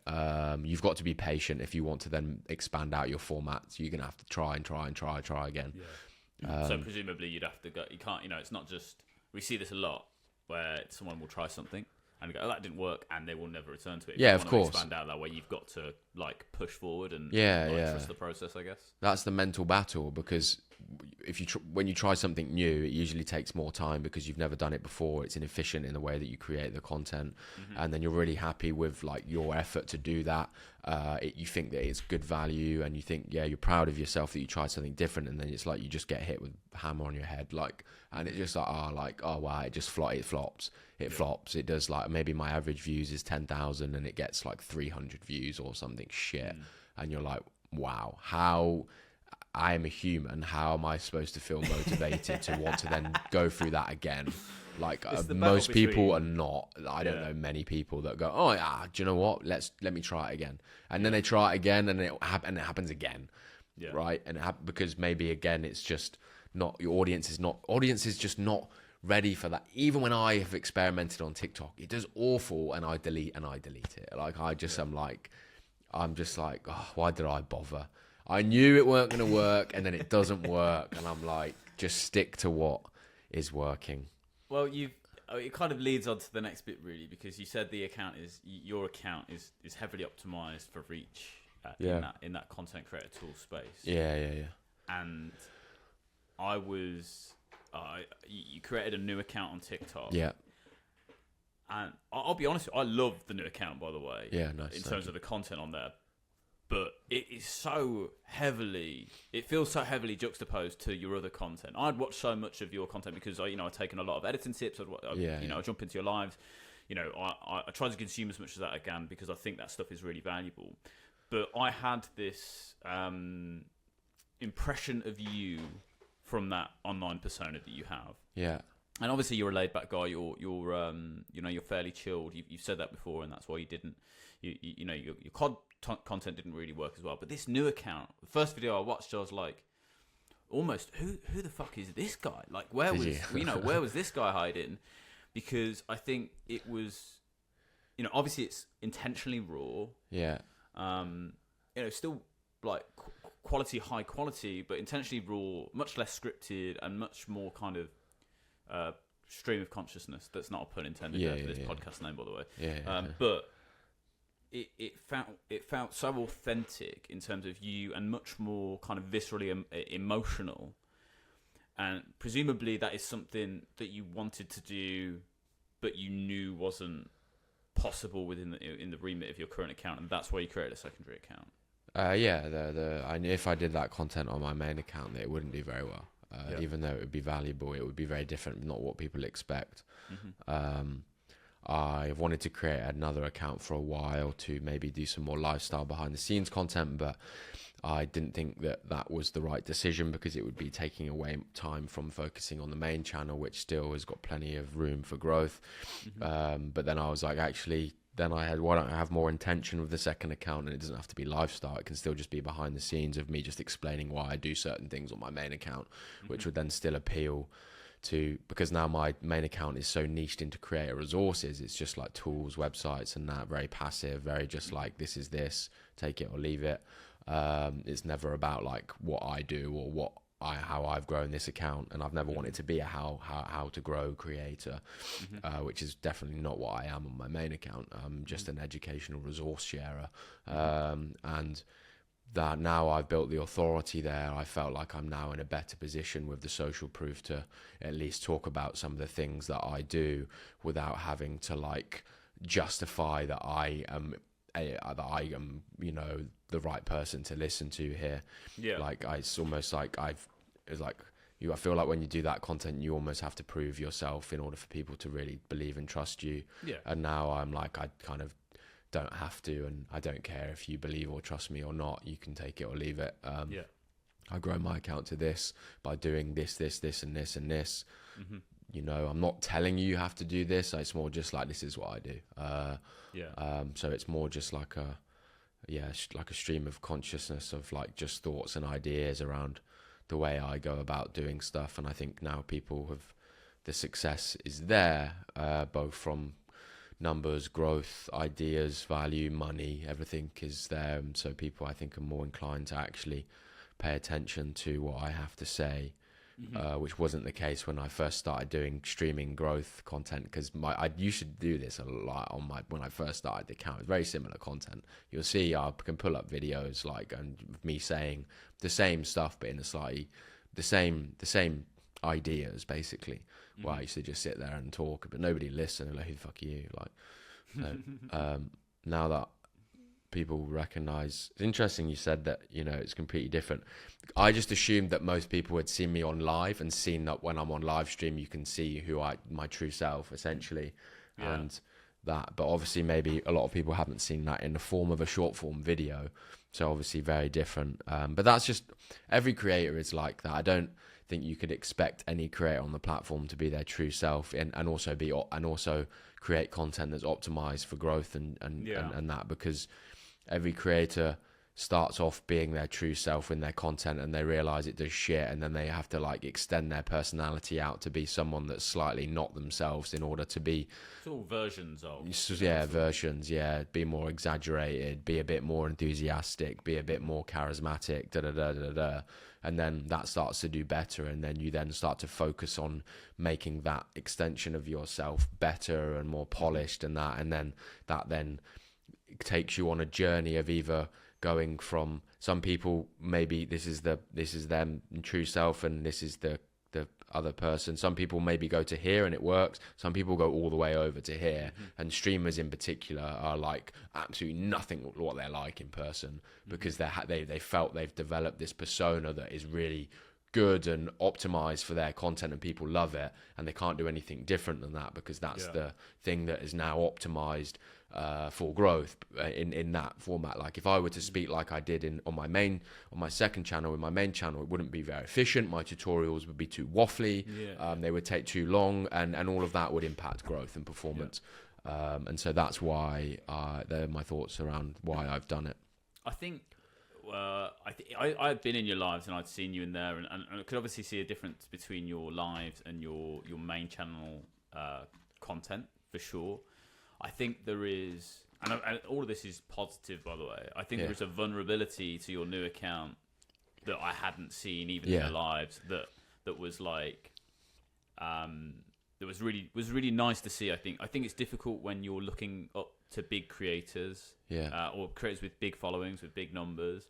You've got to be patient if you want to then expand out your formats. You're going to have to try again. So presumably you'd have to go, you can't, you know, it's not just, we see this a lot where someone will try something and go, oh, that didn't work, and they will never return to it. If Yeah, you of want course. to expand out that way, you've got to like push forward and trust the process, I guess. That's the mental battle, because if when you try something new, it usually takes more time because you've never done it before. It's inefficient in the way that you create the content, and then you're really happy with like your effort to do that. You think that it's good value, and you think, yeah, you're proud of yourself that you tried something different, and then it's like you just get hit with a hammer on your head, like, and it's just like, oh wow, it flops. It flops. It does, like, maybe my average views is 10,000 and it gets like 300 views or something shit, and you're like, wow, how. I am a human. How am I supposed to feel motivated to want to then go through that again? Like, most people are not. I don't know many people that go, oh yeah, do you know what? Let me try it again, and then they try it again, and it happens again, right? And because maybe again, it's just not your audience is just not ready for that. Even when I have experimented on TikTok, it does awful, and I delete it. Like I'm just like, oh, why did I bother? I knew it weren't going to work, and then it doesn't work, and I'm like, just stick to what is working. Well, it kind of leads on to the next bit, really, because you said your account is heavily optimized for reach in that content creator tool space. Yeah. And you created a new account on TikTok. Yeah. And I'll be honest, I love the new account, by the way. Yeah, nice. In terms of the content on there. But it feels so heavily juxtaposed to your other content. I'd watched so much of your content because I've taken a lot of editing tips. I jump into your lives. I try to consume as much as that I can because I think that stuff is really valuable. But I had this impression of you from that online persona that you have. Yeah. And obviously you're a laid back guy. You're fairly chilled. You've said that before, and that's why you didn't. Your content didn't really work as well. But this new account, the first video I watched, I was like, almost, who the fuck is this guy? Like, where was this guy hiding? Because I think it was, obviously it's intentionally raw. Yeah. Still like high quality, but intentionally raw, much less scripted, and much more kind of stream of consciousness. That's not a pun intended for this podcast name, by the way. But it felt so authentic in terms of you, and much more kind of viscerally emotional. And presumably that is something that you wanted to do, but you knew wasn't possible within the remit of your current account, and that's why you created a secondary account. If I did that content on my main account, it wouldn't do very well. Even though it would be valuable, it would be very different, not what people expect. I've wanted to create another account for a while to maybe do some more lifestyle behind the scenes content, but I didn't think that was the right decision because it would be taking away time from focusing on the main channel, which still has got plenty of room for growth. But then I was like, actually, why don't I have more intention with the second account, and it doesn't have to be lifestyle. It can still just be behind the scenes of me just explaining why I do certain things on my main account, which would then still appeal to, because now my main account is so niched into creator resources. It's just like tools, websites, and that, very passive, very just like, this is this, take it or leave it. It's never about like what I do or how I've grown this account, and I've never wanted to be a how to grow creator, which is definitely not what I am on my main account. I'm just an educational resource sharer, and that now I've built the authority there, I felt like I'm now in a better position with the social proof to at least talk about some of the things that I do without having to like justify that I am the right person to listen to here. Like it's almost like I feel like when you do that content, you almost have to prove yourself in order for people to really believe and trust you. And now I'm like, I kind of don't have to, and I don't care if you believe or trust me or not. You can take it or leave it. I grow my account to this by doing this and this and this. I'm not telling you have to do this. It's more just like, this is what I do. So it's more just like a stream of consciousness of like just thoughts and ideas around the way I go about doing stuff. And I think now the success is there, both from numbers, growth, ideas, value, money, everything is there. And so people, I think, are more inclined to actually pay attention to what I have to say which wasn't the case when I first started doing streaming growth content. Because I used to do this a lot on when I first started the account. It's very similar content. You'll see I can pull up videos and me saying the same stuff, but in a slightly the same ideas basically. Where I used to just sit there and talk, but nobody listened. And like, who the fuck are you? So, now that people recognize, it's interesting you said that, it's completely different. I just assumed that most people had seen me on live and seen that when I'm on live stream you can see my true self essentially. And that, but obviously maybe a lot of people haven't seen that in the form of a short form video, so obviously very different. But that's just, every creator is like that. I don't think you could expect any creator on the platform to be their true self and also create content that's optimized for growth and that, because every creator starts off being their true self in their content and they realize it does shit, and then they have to extend their personality out to be someone that's slightly not themselves in order to be, it's all versions of be more exaggerated, be a bit more enthusiastic, be a bit more charismatic, and then that starts to do better, and then you then start to focus on making that extension of yourself better and more polished, and then that takes you on a journey of either going from, some people maybe this is them true self and this is the other person. Some people maybe go to here and it works. Some people go all the way over to here. And streamers in particular are absolutely nothing what they're like in person, because they felt they've developed this persona that is really good and optimized for their content and people love it, and they can't do anything different than that, because that's the thing that is now optimized for growth in that format. If I were to speak like I did on my second channel, in my main channel, it wouldn't be very efficient. My tutorials would be too waffly. They would take too long, and all of that would impact growth and performance. And so that's why they're my thoughts around why I've done it. I think I've been in your lives and I'd seen you in there, and I could obviously see a difference between your lives and your main channel content for sure. I think there is, and all of this is positive, by the way. I think there is a vulnerability to your new account that I hadn't seen even in the lives. That was that was really nice to see. I think it's difficult when you're looking up to big creators, or creators with big followings, with big numbers,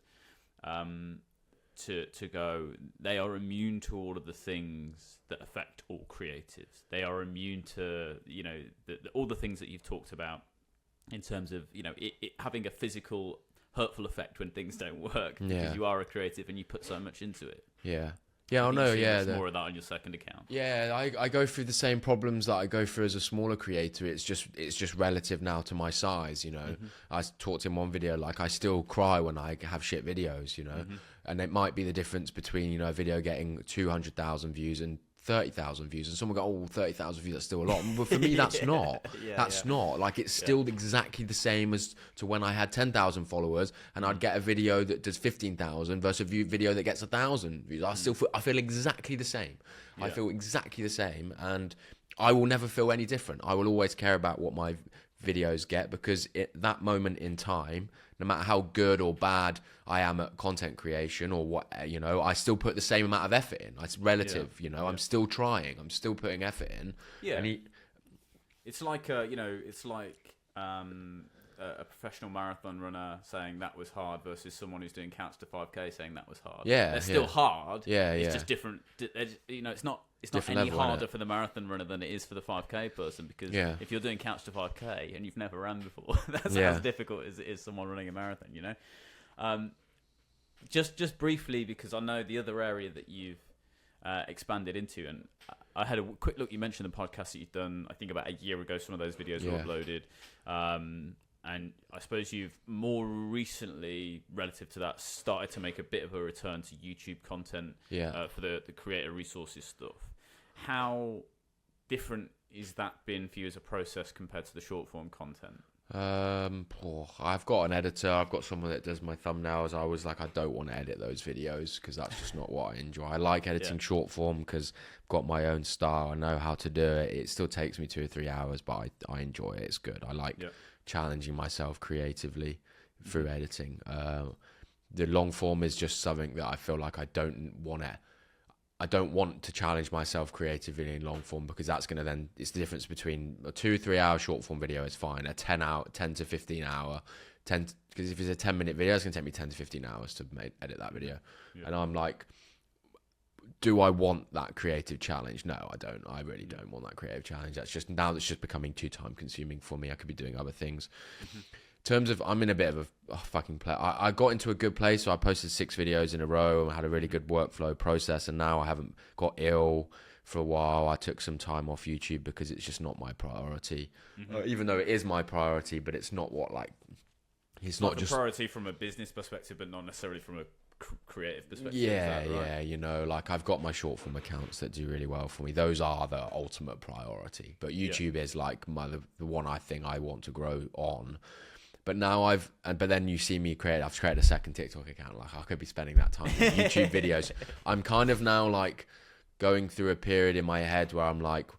to go, they are immune to all of the things that affect all creatives. They are immune to, all the things that you've talked about in terms of, it having a physical hurtful effect when things don't work, because you are a creative and you put so much into it. I know. More of that on your second account. I go through the same problems that I go through as a smaller creator. It's just relative now to my size. I talked in one video, I still cry when I have shit videos. And it might be the difference between a video getting 200,000 views and 30,000 views, and someone go, 30,000 views, that's still a lot. But for me, that's not. That's not. It's still exactly the same as to when I had 10,000 followers and I'd get a video that does 15,000 versus a video that gets 1,000 views. I feel exactly the same. I feel exactly the same, and I will never feel any different. I will always care about what my videos get, because at that moment in time, no matter how good or bad I am at content creation or what, I still put the same amount of effort in. It's relative, I'm still trying, I'm still putting effort in. It's like a professional marathon runner saying that was hard versus someone who's doing counts to 5k saying that was hard. They're still hard. It's just different. It's not different any level, harder for the marathon runner than it is for the 5k person, because if you're doing counts to 5k and you've never ran before, that's as difficult as it is someone running a marathon. Just briefly, because I know the other area that you've expanded into, and I had a quick look. You mentioned the podcast that you've done, I think about a year ago. Some of those videos were uploaded, and I suppose you've more recently, relative to that, started to make a bit of a return to YouTube content for the creator resources stuff. How different is that been for you as a process compared to the short form content? I've got an editor. I've got someone that does my thumbnails. I was like, I don't want to edit those videos because that's just not what I enjoy. I like editing short form because I've got my own style. I know how to do it. It still takes me 2 or 3 hours, but I enjoy it. It's good. I like challenging myself creatively through editing. The long form is just something that I feel like I don't want to. I don't want to challenge myself creatively in long form, because that's going to then, it's the difference between a 2-3 hour short form video is fine, a 10 to 15 hour, because if it's a 10-minute video, it's going to take me 10 to 15 hours to edit that video. And I'm like, do I want that creative challenge? No, I don't. I really don't want that creative challenge. That's just becoming too time consuming for me. I could be doing other things. In terms of, I'm in a bit of a fucking play. I got into a good place, so I posted 6 videos in a row and had a really good workflow process, and now I haven't got ill for a while. I took some time off YouTube because it's just not my priority. Even though it is my priority, but it's not what, like, it's not just priority from a business perspective, but not necessarily from a creative perspective. Yeah, you know, like, I've got my short form accounts that do really well for me. Those are the ultimate priority. But YouTube is like the one I think I want to grow on. But now but then you see me I've created a second TikTok account. Like, I could be spending that time on YouTube videos. I'm kind of now like going through a period in my head where I'm like,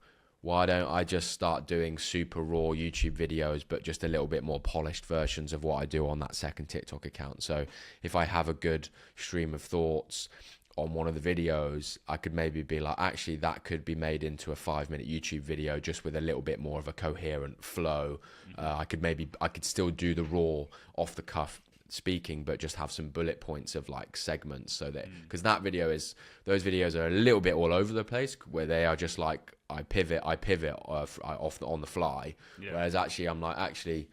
why don't I just start doing super raw YouTube videos, but just a little bit more polished versions of what I do on that second TikTok account? So if I have a good stream of thoughts on one of the videos, I could maybe be like, actually, that could be made into a 5-minute YouTube video just with a little bit more of a coherent flow. I could still do the raw off the cuff speaking, but just have some bullet points of like segments, so that, because those videos are a little bit all over the place, where they are just like, I pivot on the fly. Whereas actually, I'm like, actually,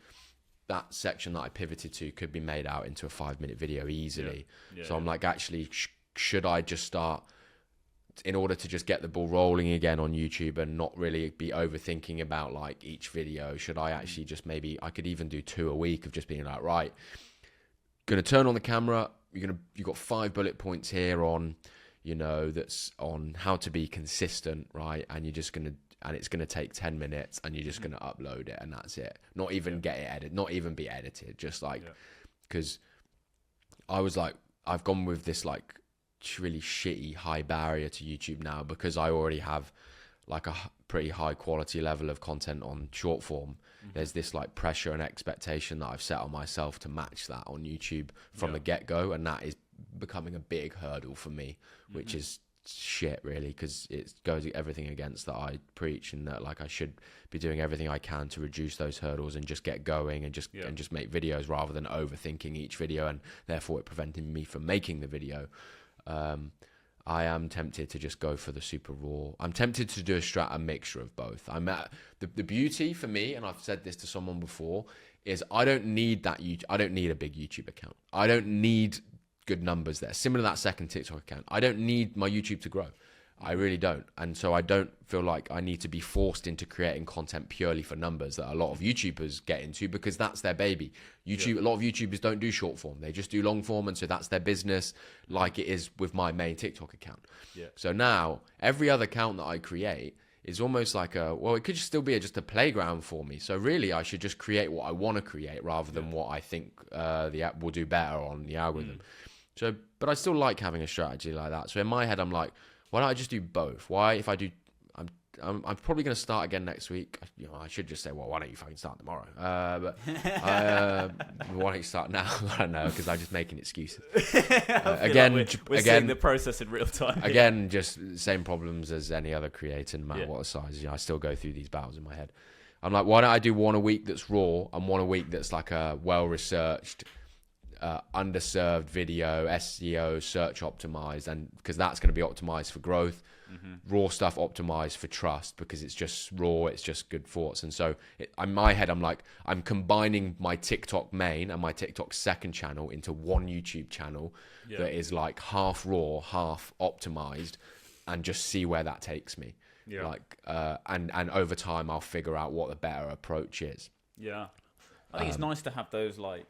that section that I pivoted to could be made out into a 5-minute video easily. So I'm like, actually, should I just start, in order to just get the ball rolling again on YouTube and not really be overthinking about like each video, should I actually just, maybe I could even do 2 a week of just being like, right, gonna turn on the camera, you've got 5 bullet points here on, you know, that's on how to be consistent, right? And it's gonna take 10 minutes, and you're just gonna upload it, and that's it. Not even get it edited, not even be edited, just like, because I was like, I've gone with this like really shitty high barrier to YouTube now, because I already have like a pretty high quality level of content on short form. There's this like pressure and expectation that I've set on myself to match that on YouTube from the get-go, and that is becoming a big hurdle for me, which is shit, really, because it goes everything against that I preach, and that like I should be doing everything I can to reduce those hurdles and just get going and just make videos, rather than overthinking each video, and therefore it preventing me from making the video. I am tempted to just go for the super raw. I'm tempted to do a mixture of both. The beauty for me, and I've said this to someone before, is I don't need I don't need a big YouTube account. I don't need good numbers there. Similar to that second TikTok account. I don't need my YouTube to grow. I really don't. And so I don't feel like I need to be forced into creating content purely for numbers that a lot of YouTubers get into, because that's their baby. A lot of YouTubers don't do short form. They just do long form. And so that's their business, like it is with my main TikTok account. So now every other account that I create is almost like it could still be just a playground for me. So really I should just create what I want to create, rather than what I think the app will do better on the algorithm. So, but I still like having a strategy like that. So in my head, I'm like, why don't I just do both? Why, if I do, I'm probably going to start again next week. You know, I should just say, well, why don't you fucking start tomorrow? But why don't you start now? I don't know, because I'm just making excuses. Again, like we're seeing the process in real time. Again, just same problems as any other creator, no matter what size. You know, I still go through these battles in my head. I'm like, why don't I do one a week that's raw, and one a week that's like a well-researched, underserved video, SEO, search optimized, and because that's going to be optimized for growth. Raw stuff optimized for trust, because it's just raw, it's just good thoughts. And so in my head, I'm like, I'm combining my TikTok main and my TikTok second channel into one YouTube channel that is like half raw, half optimized, and just see where that takes me. Like and over time I'll figure out what the better approach is. I think it's nice to have those like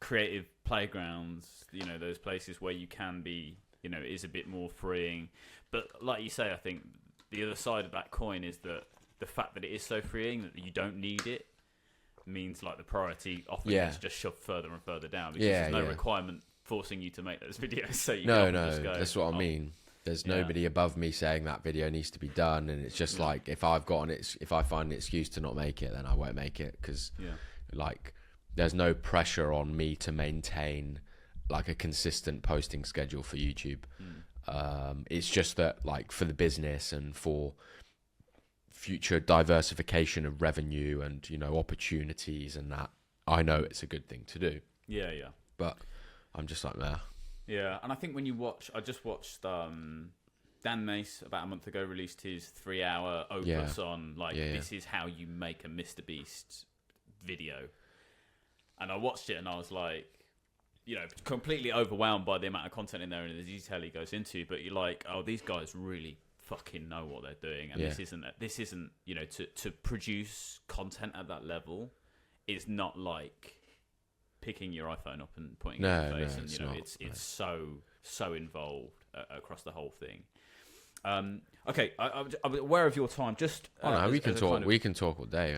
creative playgrounds, you know, those places where you can be, you know, it is a bit more freeing. But like you say, I think the other side of that coin is that the fact that it is so freeing that you don't need it means like the priority often is just shoved further and further down, because there's no requirement forcing you to make those videos. So you just go, that's what I mean. There's nobody above me saying that video needs to be done, and it's just like, if I find an excuse to not make it, then I won't make it, because like there's no pressure on me to maintain like a consistent posting schedule for YouTube. It's just that, like, for the business and for future diversification of revenue and, you know, opportunities and that, I know it's a good thing to do. Yeah. But I'm just like, nah. Yeah, and I think when you watch, I just watched Dan Mace about a month ago released his 3-hour opus on this is how you make a Mr. Beast video, and I watched it and I was like, you know, completely overwhelmed by the amount of content in there and the detail he goes into. But you're like, oh, these guys really fucking know what they're doing, and this isn't you know, to produce content at that level is not like picking your iPhone up and putting it in your face, and you know, it's so involved across the whole thing. Okay, I'm aware of your time. Just we can talk. We can talk all day.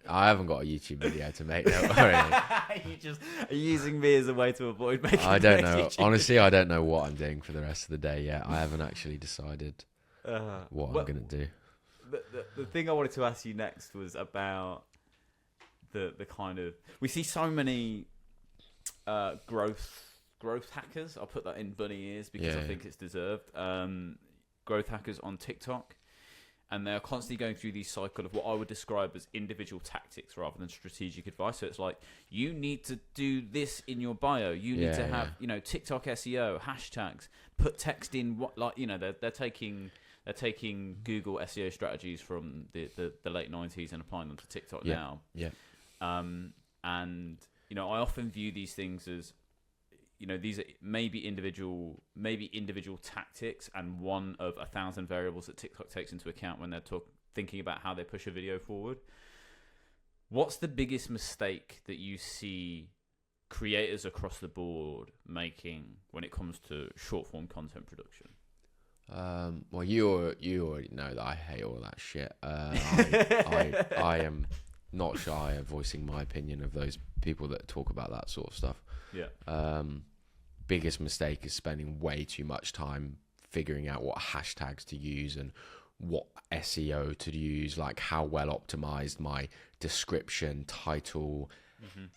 I haven't got a YouTube video to make. Don't worry. You just are using me as a way to avoid making. I don't know. Honestly, I don't know what I'm doing for the rest of the day yet. I haven't actually decided what I'm going to do. The thing I wanted to ask you next was about the kind of, we see so many growth hackers. I'll put that in bunny ears because I think it's deserved. Growth hackers on TikTok, and they're constantly going through these cycle of what I would describe as individual tactics rather than strategic advice. So it's like, you need to do this in your bio. You need to have you know, TikTok SEO hashtags. Put text in what, like, you know, they're taking Google SEO strategies from the late 90s and applying them to TikTok now. Yeah. And you know, I often view these things as, you know, these are maybe individual tactics and one of 1,000 variables that TikTok takes into account when they're thinking about how they push a video forward. What's the biggest mistake that you see creators across the board making when it comes to short form content production? Well, you already know that I hate all that shit. I am not shy of voicing my opinion of those people that talk about that sort of stuff. Yeah. Biggest mistake is spending way too much time figuring out what hashtags to use and what SEO to use, like how well optimized my description, title,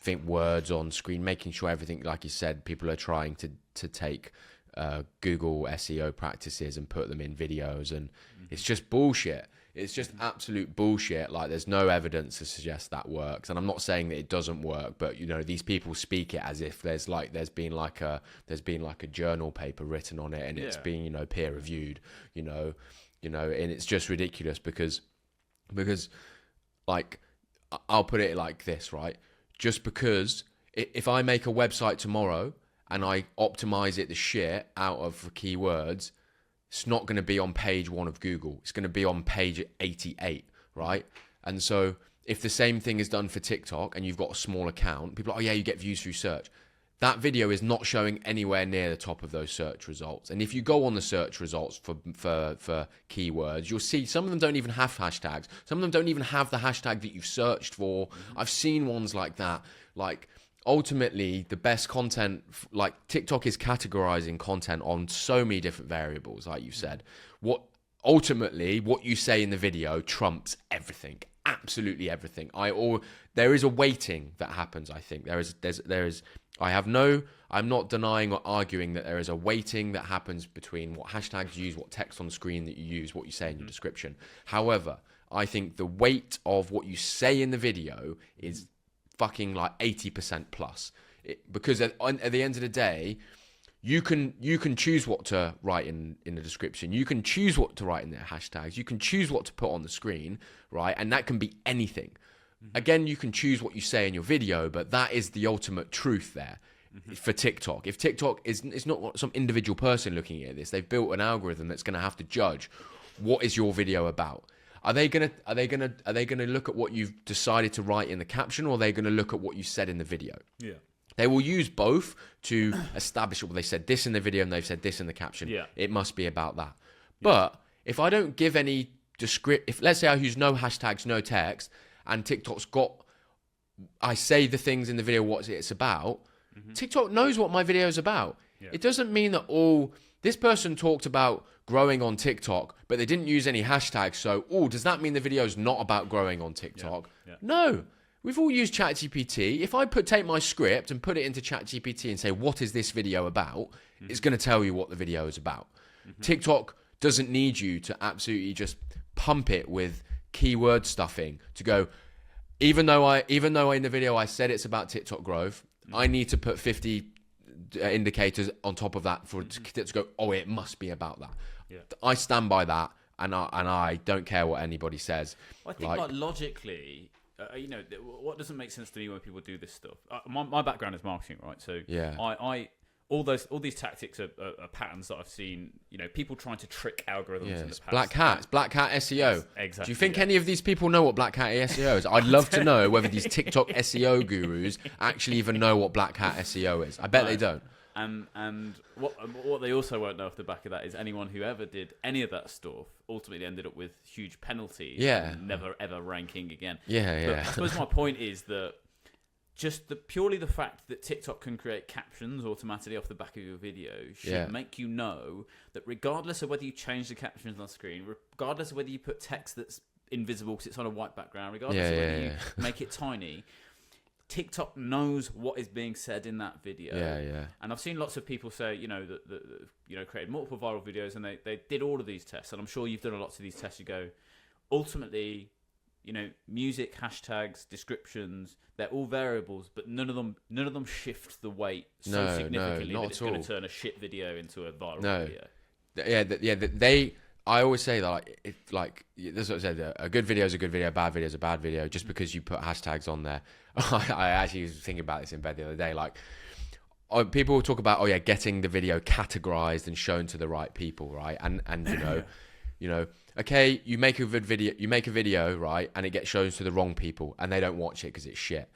think words on screen, making sure everything, like you said, people are trying to take Google SEO practices and put them in videos, and it's just bullshit. It's just absolute bullshit. Like, there's no evidence to suggest that works, and I'm not saying that it doesn't work, but you know, these people speak it as if there's been like a journal paper written on it, and it's being, you know, peer reviewed, you know, and it's just ridiculous because like, I'll put it like this, right? Just because if I make a website tomorrow and I optimize it the shit out of keywords, it's not going to be on page 1 of Google. It's going to be on page 88, right? And so if the same thing is done for TikTok and you've got a small account, people are like, oh yeah, you get views through search. That video is not showing anywhere near the top of those search results. And if you go on the search results for keywords, you'll see some of them don't even have hashtags. Some of them don't even have the hashtag that you've searched for. I've seen ones like that. Like, ultimately, the best content, like TikTok is categorizing content on so many different variables, like you said. What you say in the video trumps everything, absolutely everything. There is a weighting that happens. I think there is. I'm not denying or arguing that there is a weighting that happens between what hashtags you use, what text on the screen that you use, what you say in your description. However, I think the weight of what you say in the video is fucking like 80% plus, because at the end of the day, you can choose what to write in the description. You can choose what to write in their hashtags. You can choose what to put on the screen, right? And that can be anything. Again, you can choose what you say in your video, but that is the ultimate truth there for TikTok. If TikTok it's not some individual person looking at this, they've built an algorithm that's going to have to judge what is your video about. Are they gonna look at what you've decided to write in the caption, or are they gonna look at what you said in the video? Yeah. They will use both to establish, well, they said this in the video and they've said this in the caption. Yeah. It must be about that. Yeah. But if I don't give any if let's say I use no hashtags, no text, and TikTok's I say the things in the video what it's about, TikTok knows what my video is about. Yeah. It doesn't mean that this person talked about growing on TikTok, but they didn't use any hashtags. So, does that mean the video is not about growing on TikTok? Yeah. Yeah. No. we've all used ChatGPT. If I take my script and put it into ChatGPT and say, what is this video about? It's going to tell you what the video is about. TikTok doesn't need you to absolutely just pump it with keyword stuffing to go, even though in the video I said it's about TikTok growth, I need to put 50 indicators on top of that for it to go, oh, it must be about that. Yeah. I stand by that, and I don't care what anybody says. I think like logically, what doesn't make sense to me when people do this stuff. My background is marketing, right? So yeah. I all these tactics are patterns that I've seen. People trying to trick algorithms in the past. Black hat SEO. Exactly. Do you think any of these people know what black hat SEO is? I'd love to know whether these TikTok SEO gurus actually even know what black hat SEO is. I bet they don't. And what they also won't know off the back of that is anyone who ever did any of that stuff ultimately ended up with huge penalties. Yeah. And never ever ranking again. Yeah. But I suppose my point is that just purely the fact that TikTok can create captions automatically off the back of your video should make you know that regardless of whether you change the captions on the screen, regardless of whether you put text that's invisible because it's on a white background, regardless of whether you make it tiny, TikTok knows what is being said in that video. Yeah. And I've seen lots of people say, that created multiple viral videos and they did all of these tests. And I'm sure you've done lots of these tests. You go, ultimately, music, hashtags, descriptions, they're all variables, but none of them shift the weight so significantly that it's going to turn a shit video into a viral video. I always say that this is what I said. A good video is a good video. A bad video is a bad video. Just because you put hashtags on there, I actually was thinking about this in bed the other day. People will talk about getting the video categorized and shown to the right people, right? And okay, you make a video, right, and it gets shown to the wrong people, and they don't watch it because it's shit.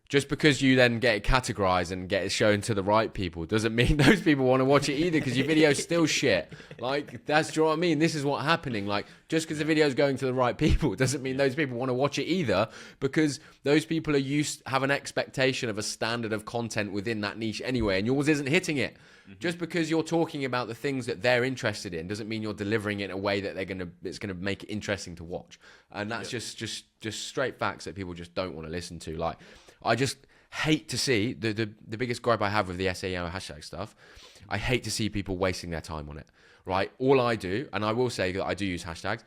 Just because you then get it categorized and get it shown to the right people doesn't mean those people want to watch it either, because your video's still shit. Do you know what I mean? This is what's happening. Just because the video's going to the right people doesn't mean those people want to watch it either, because those people have an expectation of a standard of content within that niche anyway, and yours isn't hitting it. Just because you're talking about the things that they're interested in doesn't mean you're delivering it in a way that it's gonna make it interesting to watch. And that's just straight facts that people just don't want to listen to. I just hate to see the biggest gripe I have with the SEO hashtag stuff. I hate to see people wasting their time on it. Right? All I do, and I will say that I do use hashtags.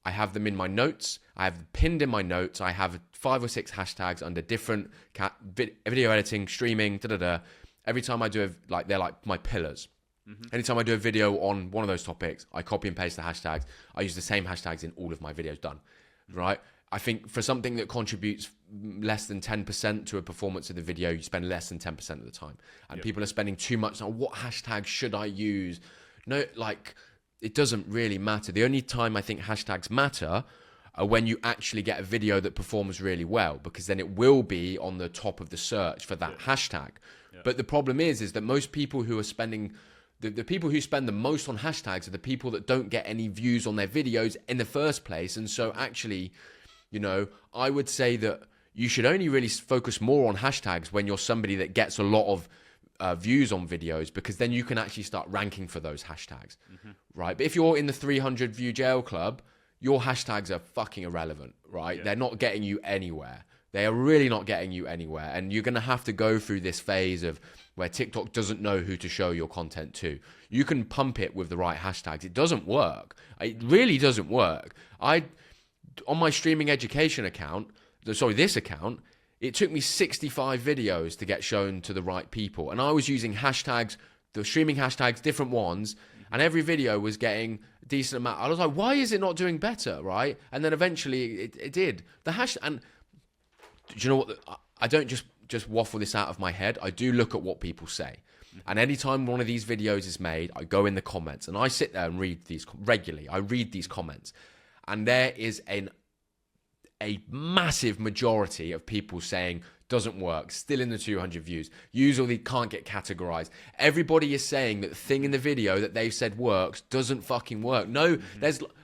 I have them in my notes. I have pinned in my notes. I have 5 or 6 hashtags under different video editing, streaming, Every time I do they're like my pillars. Anytime I do a video on one of those topics, I copy and paste the hashtags. I use the same hashtags in all of my videos done, right? I think for something that contributes less than 10% to a performance of the video, you spend less than 10% of the time. And people are spending too much on what hashtag should I use? No, it doesn't really matter. The only time I think hashtags matter are when you actually get a video that performs really well, because then it will be on the top of the search for that hashtag. But the problem is that most people who are spending, the people who spend the most on hashtags are the people that don't get any views on their videos in the first place. And so actually, I would say that you should only really focus more on hashtags when you're somebody that gets a lot of views on videos, because then you can actually start ranking for those hashtags, right? But if you're in the 300 view jail club, your hashtags are fucking irrelevant, right? They're not getting you anywhere. They are really not getting you anywhere. And you're going to have to go through this phase of where TikTok doesn't know who to show your content to. You can pump it with the right hashtags. It doesn't work. It really doesn't work. On my streaming education account, this account, it took me 65 videos to get shown to the right people. And I was using hashtags, the streaming hashtags, different ones, and every video was getting a decent amount. I was like, why is it not doing better, right? And then eventually it did. The hashtag... And do you know what? I don't just waffle this out of my head. I do look at what people say. And anytime one of these videos is made, I go in the comments and I sit there and read these regularly. I read these comments. And there is a massive majority of people saying, doesn't work, still in the 200 views, usually can't get categorized. Everybody is saying that the thing in the video that they've said works doesn't fucking work. No,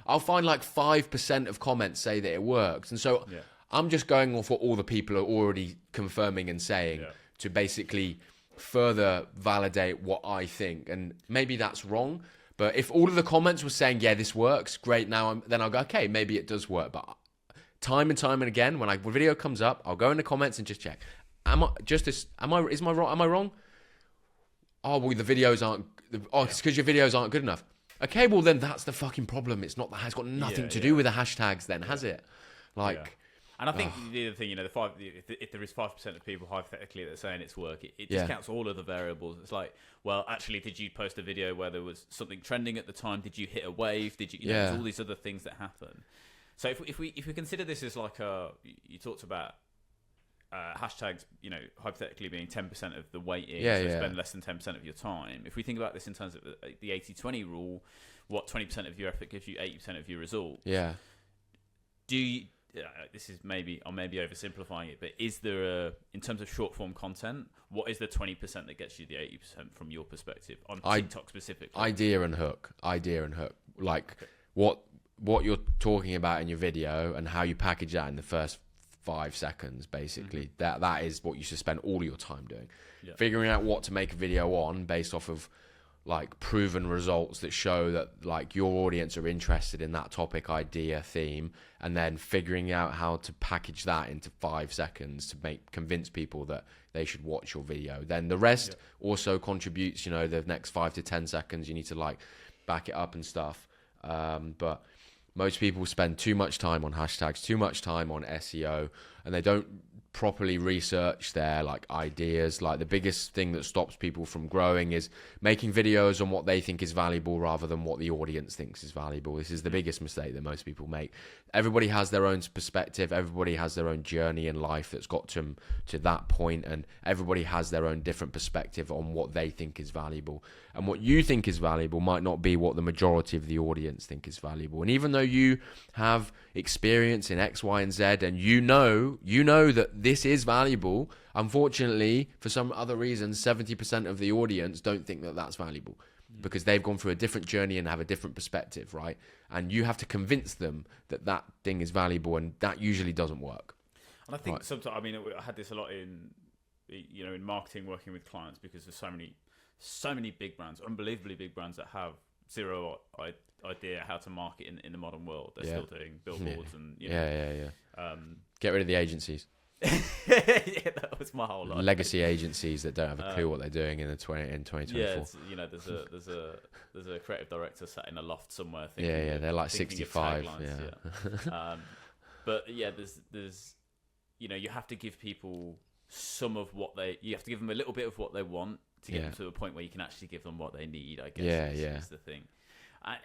I'll find 5% of comments say that it works. And so... I'm just going off what all the people are already confirming and saying to basically further validate what I think. And maybe that's wrong. But if all of the comments were saying, yeah, this works, great, then I'll go, okay, maybe it does work. But time and time and again, when a video comes up, I'll go in the comments and just check. Am I wrong? Oh, well, the videos aren't. Oh, it's because your videos aren't good enough. Okay, well then that's the fucking problem. It's not. It's got nothing to do with the hashtags. Then has it? Like. And I think the other thing, you know, if there is 5% of people hypothetically that are saying it's work, it discounts all of the variables. It's like, well, actually, did you post a video where there was something trending at the time? Did you hit a wave? Did you? You know, there's all these other things that happen. So if we consider this as like you talked about hashtags, you know, hypothetically being 10% of the weighting, spend less than 10% of your time. If we think about this in terms of the 80-20 rule, what 20% of your effort gives you 80% of your result? Yeah. This is I may be oversimplifying it, but is there in terms of short form content, what is the 20% that gets you the 80% from your perspective on TikTok specifically? Idea and hook. Like what you're talking about in your video and how you package that in the first 5 seconds, basically. That is what you should spend all your time doing. Yeah. Figuring out what to make a video on based off of like proven results that show that like your audience are interested in that topic, idea, theme, and then figuring out how to package that into 5 seconds to convince people that they should watch your video. Then the rest also contributes, you know, the next 5 to 10 seconds you need to like back it up and stuff. But most people spend too much time on hashtags, too much time on SEO, and they don't properly research their like ideas. Like the biggest thing that stops people from growing is making videos on what they think is valuable rather than what the audience thinks is valuable. This is the biggest mistake that most people make. Everybody has their own perspective, everybody has their own journey in life that's got them to that point, and everybody has their own different perspective on what they think is valuable. And what you think is valuable might not be what the majority of the audience think is valuable. And even though you have experience in X, Y, and Z, and you know that this is valuable, unfortunately, for some other reasons, 70% of the audience don't think that that's valuable because they've gone through a different journey and have a different perspective, right? And you have to convince them that that thing is valuable, and that usually doesn't work. And I think sometimes, I mean, I had this a lot in marketing, working with clients, because there's so many big brands, unbelievably big brands that have zero idea how to market in the modern world. They're still doing billboards and get rid of the agencies. That was my whole life. Legacy agencies that don't have a clue what they're doing in 2024. Yeah, there's a creative director sat in a loft somewhere. They're like 65. But there's you have to give people you have to give them a little bit of what they want to get them to a point where you can actually give them what they need, I guess. Is the thing.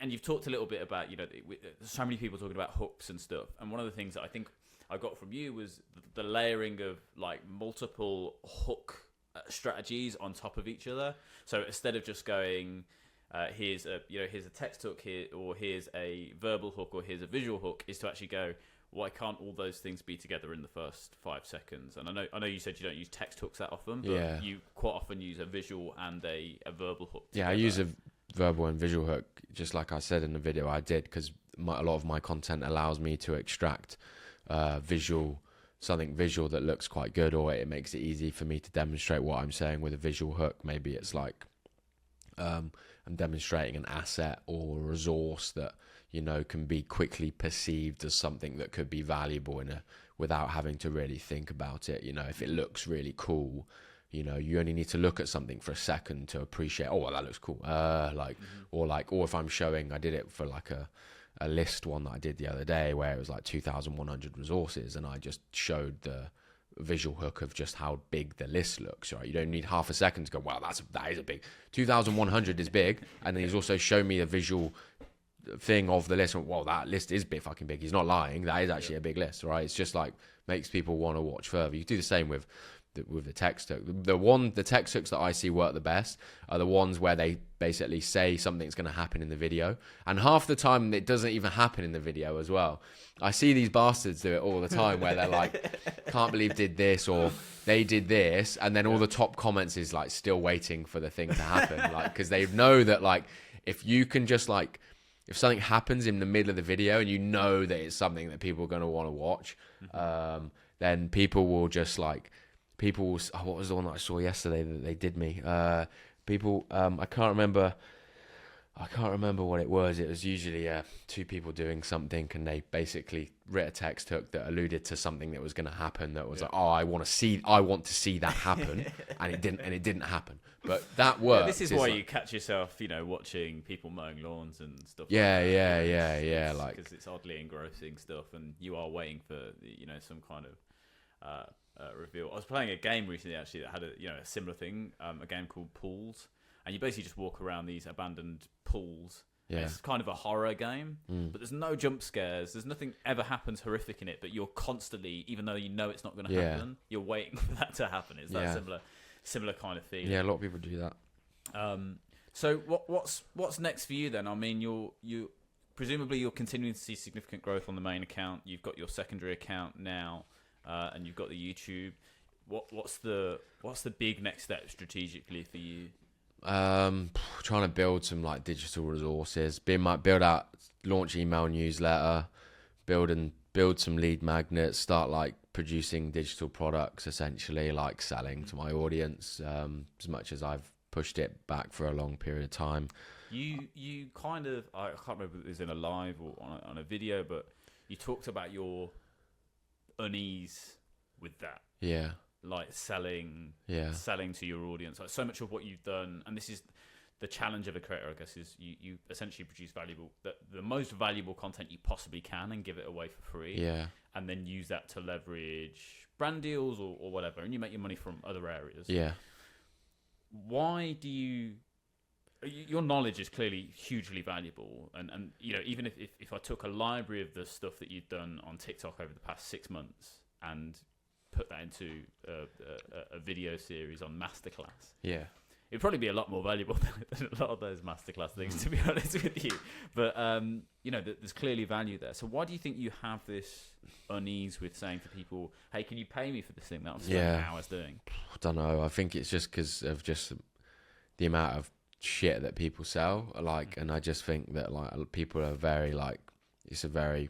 And you've talked a little bit about, there's so many people talking about hooks and stuff. And one of the things that I think I got from you was the layering of like multiple hook strategies on top of each other. So instead of just going, here's a text hook here, or here's a verbal hook, or here's a visual hook, is to actually go, why can't all those things be together in the first 5 seconds? And I know you said you don't use text hooks that often, but you quite often use a visual and a verbal hook together. I use a verbal and visual hook, just like I said in the video I did, because a lot of my content allows me to extract something visual that looks quite good, or it makes it easy for me to demonstrate what I'm saying with a visual hook. Maybe it's like I'm demonstrating an asset or a resource that can be quickly perceived as something that could be valuable without having to really think about it. If it looks really cool, you only need to look at something for a second to appreciate, oh, well, that looks cool. Or if I'm showing, I did it for like a list one that I did the other day where it was like 2,100 resources, and I just showed the visual hook of just how big the list looks, right? You don't need half a second to go, wow, that is a big, 2,100 is big. And then he's also shown me a visual thing of the list, and well, that list is fucking big. He's not lying. That is actually a big list, right? It's just like makes people want to watch further. You do the same with the text hook. The text hooks that I see work the best are the ones where they basically say something's going to happen in the video, and half the time it doesn't even happen in the video as well. I see these bastards do it all the time where they're like, can't believe did this, or they did this, and then all the top comments is like still waiting for the thing to happen, like, because they know that like if you can just like, if something happens in the middle of the video and you know that it's something that people are going to want to watch, then people will just like, what was the one that I saw yesterday that they did me? I can't remember. I can't remember what it was. It was usually two people doing something, and they basically writ a text hook that alluded to something that was going to happen. That was like, "Oh, I want to see that happen," and it didn't happen. But that worked. Yeah, this is why you catch yourself, watching people mowing lawns and stuff. Yeah, like that. yeah. Because it's oddly engrossing stuff, and you are waiting for some kind of reveal. I was playing a game recently actually that had a similar thing, a game called Pools. And you basically just walk around these abandoned pools. Yeah. It's kind of a horror game, but there's no jump scares. There's nothing ever happens horrific in it, but you're constantly, even though you know it's not going to happen, you're waiting for that to happen. It's that similar kind of feeling. Yeah, a lot of people do that. So what's next for you then? I mean, you presumably you're continuing to see significant growth on the main account. You've got your secondary account now, and you've got the YouTube. What's the big next step strategically for you? Trying to build some like digital resources, launch email newsletter, build some lead magnets, start like producing digital products, essentially like selling to my audience, as much as I've pushed it back for a long period of time. You kind of, I can't remember if it was in a live or on a video, but you talked about your unease with that. Yeah. Like selling to your audience. Like so much of what you've done, and this is the challenge of a creator, I guess, is you essentially produce the most valuable content you possibly can and give it away for free. Yeah. And then use that to leverage brand deals or whatever, and you make your money from other areas. Yeah. Why do your knowledge is clearly hugely valuable, and even if I took a library of the stuff that you've done on TikTok over the past 6 months and put that into a video series on masterclass, it'd probably be a lot more valuable than a lot of those masterclass things, to be honest with you. But there's clearly value there. So why do you think you have this unease with saying to people, "Hey, can you pay me for this thing that I'm spending hours doing?" I don't know. I think it's just because of just the amount of shit that people sell, and I just think that like people are very it's a very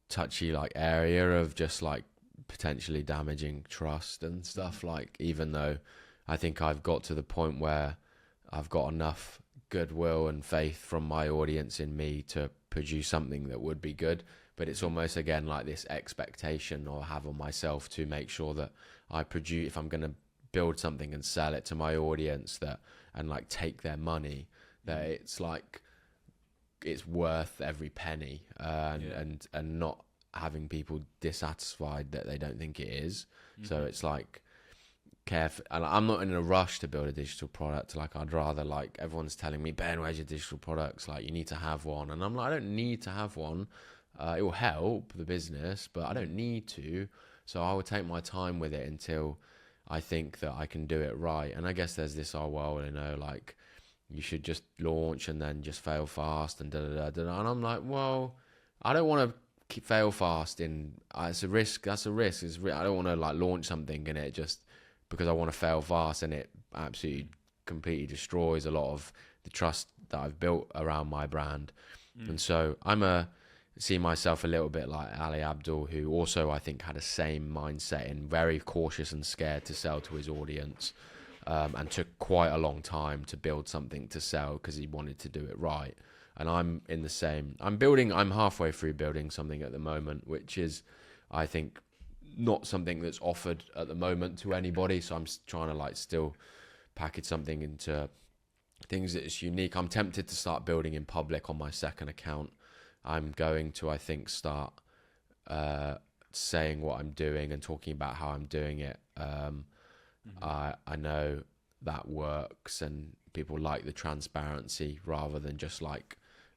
touchy area of just potentially damaging trust and stuff. Even though I think I've got to the point where I've got enough goodwill and faith from my audience in me to produce something that would be good, but it's almost again like this expectation I have on myself to make sure that I produce, if I'm going to build something and sell it to my audience and take their money, that it's worth every penny, and not having people dissatisfied that they don't think it is. So it's careful, and I'm not in a rush to build a digital product. I'd rather everyone's telling me, "Ben, where's your digital products? You need to have one," and I'm like, I don't need to have one. It will help the business, but I don't need to. So I will take my time with it until I think that I can do it right. And I guess there's this, you should just launch and then just fail fast and da-da-da-da. And I'm like, well, I don't want to fail fast. It's a risk. That's a risk. I don't want to launch something and it just, because I want to fail fast, and it absolutely completely destroys a lot of the trust that I've built around my brand. And so see myself a little bit like Ali Abdul, who also I think had a same mindset and very cautious and scared to sell to his audience, and took quite a long time to build something to sell because he wanted to do it right. And I'm in the same. I'm halfway through building something at the moment, which is, I think, not something that's offered at the moment to anybody. So I'm trying to still package something into things that is unique. I'm tempted to start building in public on my second account. I'm going to, I think, start saying what I'm doing and talking about how I'm doing it. I know that works, and people like the transparency rather than just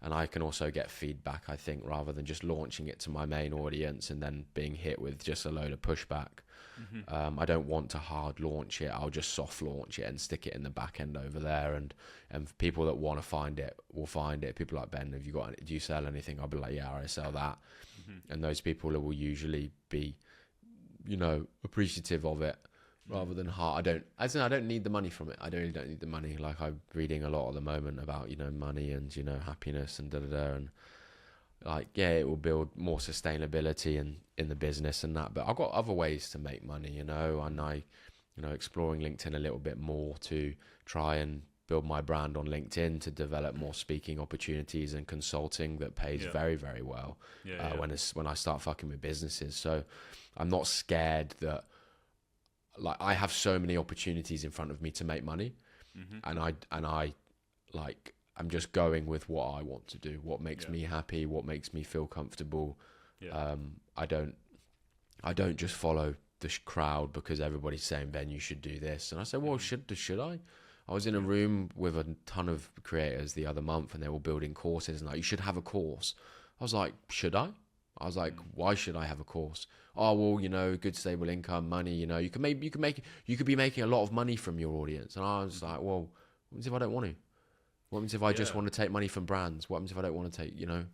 and I can also get feedback, I think, rather than just launching it to my main audience and then being hit with just a load of pushback. I don't want to hard launch it. I'll just soft launch it and stick it in the back end over there, and people that want to find it will find it. People like, "Ben, do you sell anything?" I'll be like, "Yeah, I sell that." And those people will usually be, appreciative of it rather than hard. I don't need the money from it. I really don't need the money. I'm reading a lot at the moment about money and happiness and and it will build more sustainability in the business and that. But I've got other ways to make money, and I exploring LinkedIn a little bit more to try and build my brand on LinkedIn to develop more speaking opportunities and consulting that pays very, very well when I start fucking with businesses. So I'm not scared that, like, I have so many opportunities in front of me to make money, and I like, I'm just going with what I want to do, what makes me happy, what makes me feel comfortable. I don't just follow the crowd because everybody's saying, Ben, you should do this, and I say, well, should I? I was in a room with a ton of creators the other month, and they were building courses, and like, you should have a course. I was like, should I? I was like, why should I have a course? Oh, well, you know, good stable income, money, you know, you could be making a lot of money from your audience. And I was like, well, what happens if I don't want to? What happens if I just want to take money from brands? What happens if I don't want to take, you know?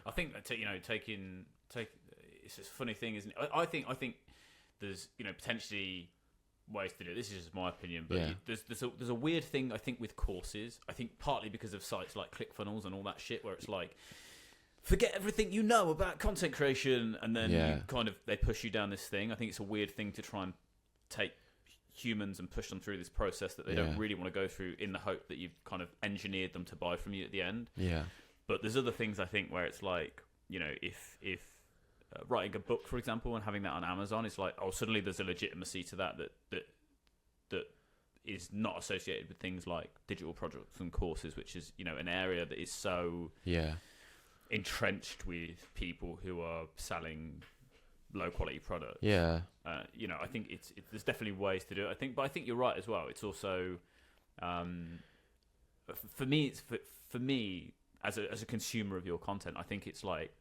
I think that, you know, it's a funny thing, isn't it? I think there's, you know, potentially ways to do it. This is just my opinion, but there's a weird thing, I think, with courses. I think partly because of sites like ClickFunnels and all that shit, where it's like, forget everything you know about content creation, and then they push you down this thing. I think it's a weird thing to try and take humans and push them through this process that they don't really want to go through, in the hope that you've kind of engineered them to buy from you at the end. Yeah. But there's other things, I think, where it's like, you know, if writing a book, for example, and having that on Amazon, it's like, oh, suddenly there's a legitimacy to that is not associated with things like digital products and courses, which is, you know, an area that is so entrenched with people who are selling low quality products. Yeah. You know, I think there's definitely ways to do it. But I think you're right as well. It's also, for me as a consumer of your content, I think it's like,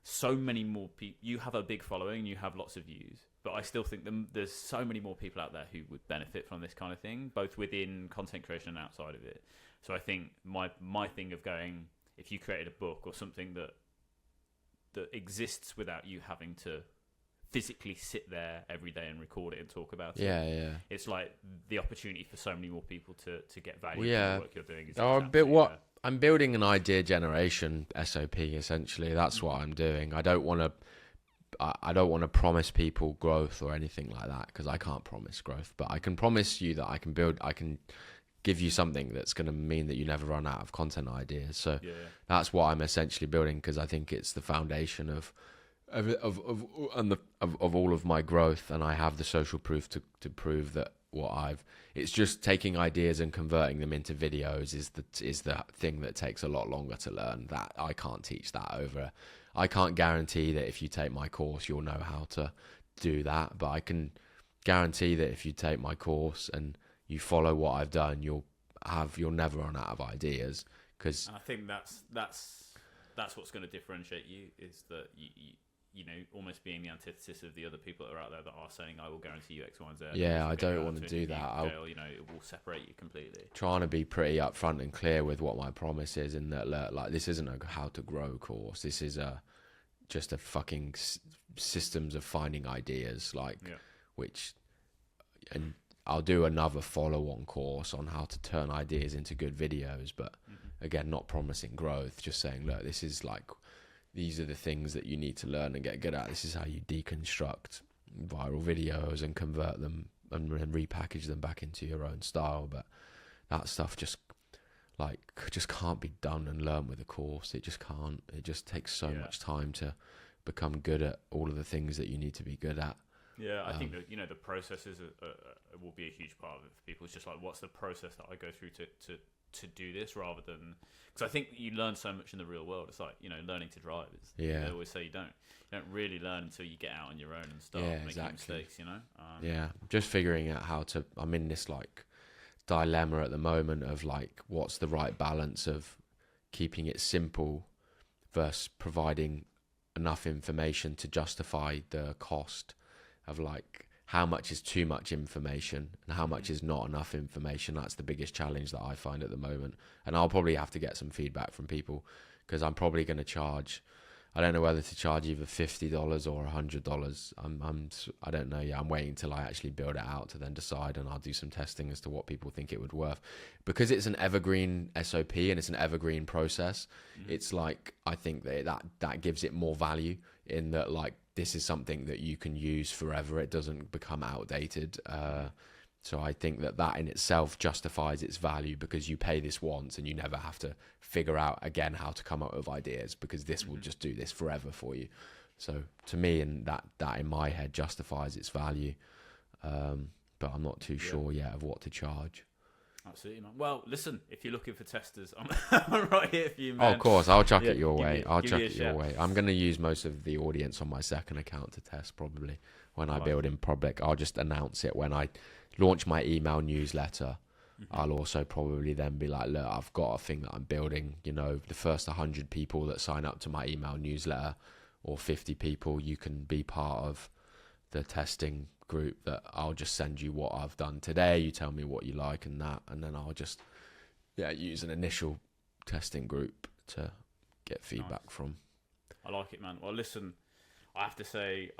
so many more people. You have a big following, you have lots of views, but I still think there's so many more people out there who would benefit from this kind of thing, both within content creation and outside of it. So I think my thing of going, if you created a book or something that exists without you having to physically sit there every day and record it and talk about it. It's like the opportunity for so many more people to get value from the work you're doing. I'm building an idea generation SOP, essentially. That's what I'm doing. I don't want to promise people growth or anything like that, because I can't promise growth, but I can promise you that I can give you something that's going to mean that you never run out of content ideas. So that's what I'm essentially building, because I think it's the foundation of all of my growth, and I have the social proof to prove that it's just taking ideas and converting them into videos is the thing that takes a lot longer to learn. That I can't teach that over. I can't guarantee that if you take my course you'll know how to do that, but I can guarantee that if you take my course and you follow what I've done, you'll never run out of ideas. Because I think that's what's going to differentiate you, is that you know, almost being the antithesis of the other people that are out there that are saying, I will guarantee you X, Y, and Z. Yeah, I don't want to do that. You know, it will separate you completely. Trying to be pretty upfront and clear with what my promise is, and that, like, this isn't a how to grow course. This is just a fucking systems of finding ideas, and I'll do another follow-on course on how to turn ideas into good videos, but again, not promising growth, just saying, look, this is like, these are the things that you need to learn and get good at. This is how you deconstruct viral videos and convert them and repackage them back into your own style. But that stuff just can't be done and learned with a course. It just can't. It just takes so much time to become good at all of the things that you need to be good at. Yeah, I think that, you know, the processes will be a huge part of it for people. It's just like, what's the process that I go through to do this, rather than, because I think you learn so much in the real world. It's like, you know, learning to drive. They always say you don't really learn until you get out on your own and start making mistakes. You know. Just figuring out how to. I'm in this like dilemma at the moment of like, what's the right balance of keeping it simple versus providing enough information to justify the cost of like, how much is too much information and how much is not enough information. That's the biggest challenge that I find at the moment. And I'll probably have to get some feedback from people, because I'm probably going to charge, I don't know whether to charge either $50 or $100. I don't know yet. I'm waiting till I actually build it out to then decide, and I'll do some testing as to what people think it would worth. Because it's an evergreen SOP and it's an evergreen process, it's like, I think that gives it more value, in that, like, this is something that you can use forever. It doesn't become outdated. So I think that in itself justifies its value, because you pay this once and you never have to figure out again how to come up with ideas, because this will just do this forever for you. So to me, and that in my head justifies its value. But I'm not too sure yet of what to charge. Absolutely, man. Well, listen, if you're looking for testers, I'm right here for you, man. Oh, of course, I'll chuck it your way. I'll chuck it your way. I'm going to use most of the audience on my second account to test, probably. When I build in public, I'll just announce it. When I launch my email newsletter, I'll also probably then be like, look, I've got a thing that I'm building. You know, the first 100 people that sign up to my email newsletter, or 50 people, you can be part of the testing group. That I'll just send you what I've done today. You tell me what you like and that, and then I'll just use an initial testing group to get feedback from. I like it, man. Well, listen, I have to say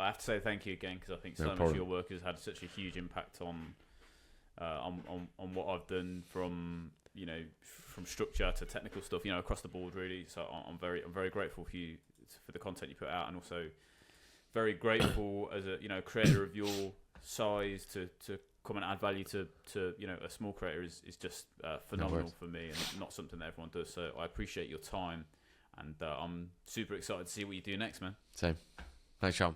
thank you again, because I think so much problem. of your work has had such a huge impact on what I've done, from from structure to technical stuff, across the board, really. So I'm very grateful for you, for the content you put out, and also very grateful as a creator of your size to come and add value to a small creator is just phenomenal for me, and not something that everyone does. So I appreciate your time, and I'm super excited to see what you do next, man. Same. Thanks, Sean.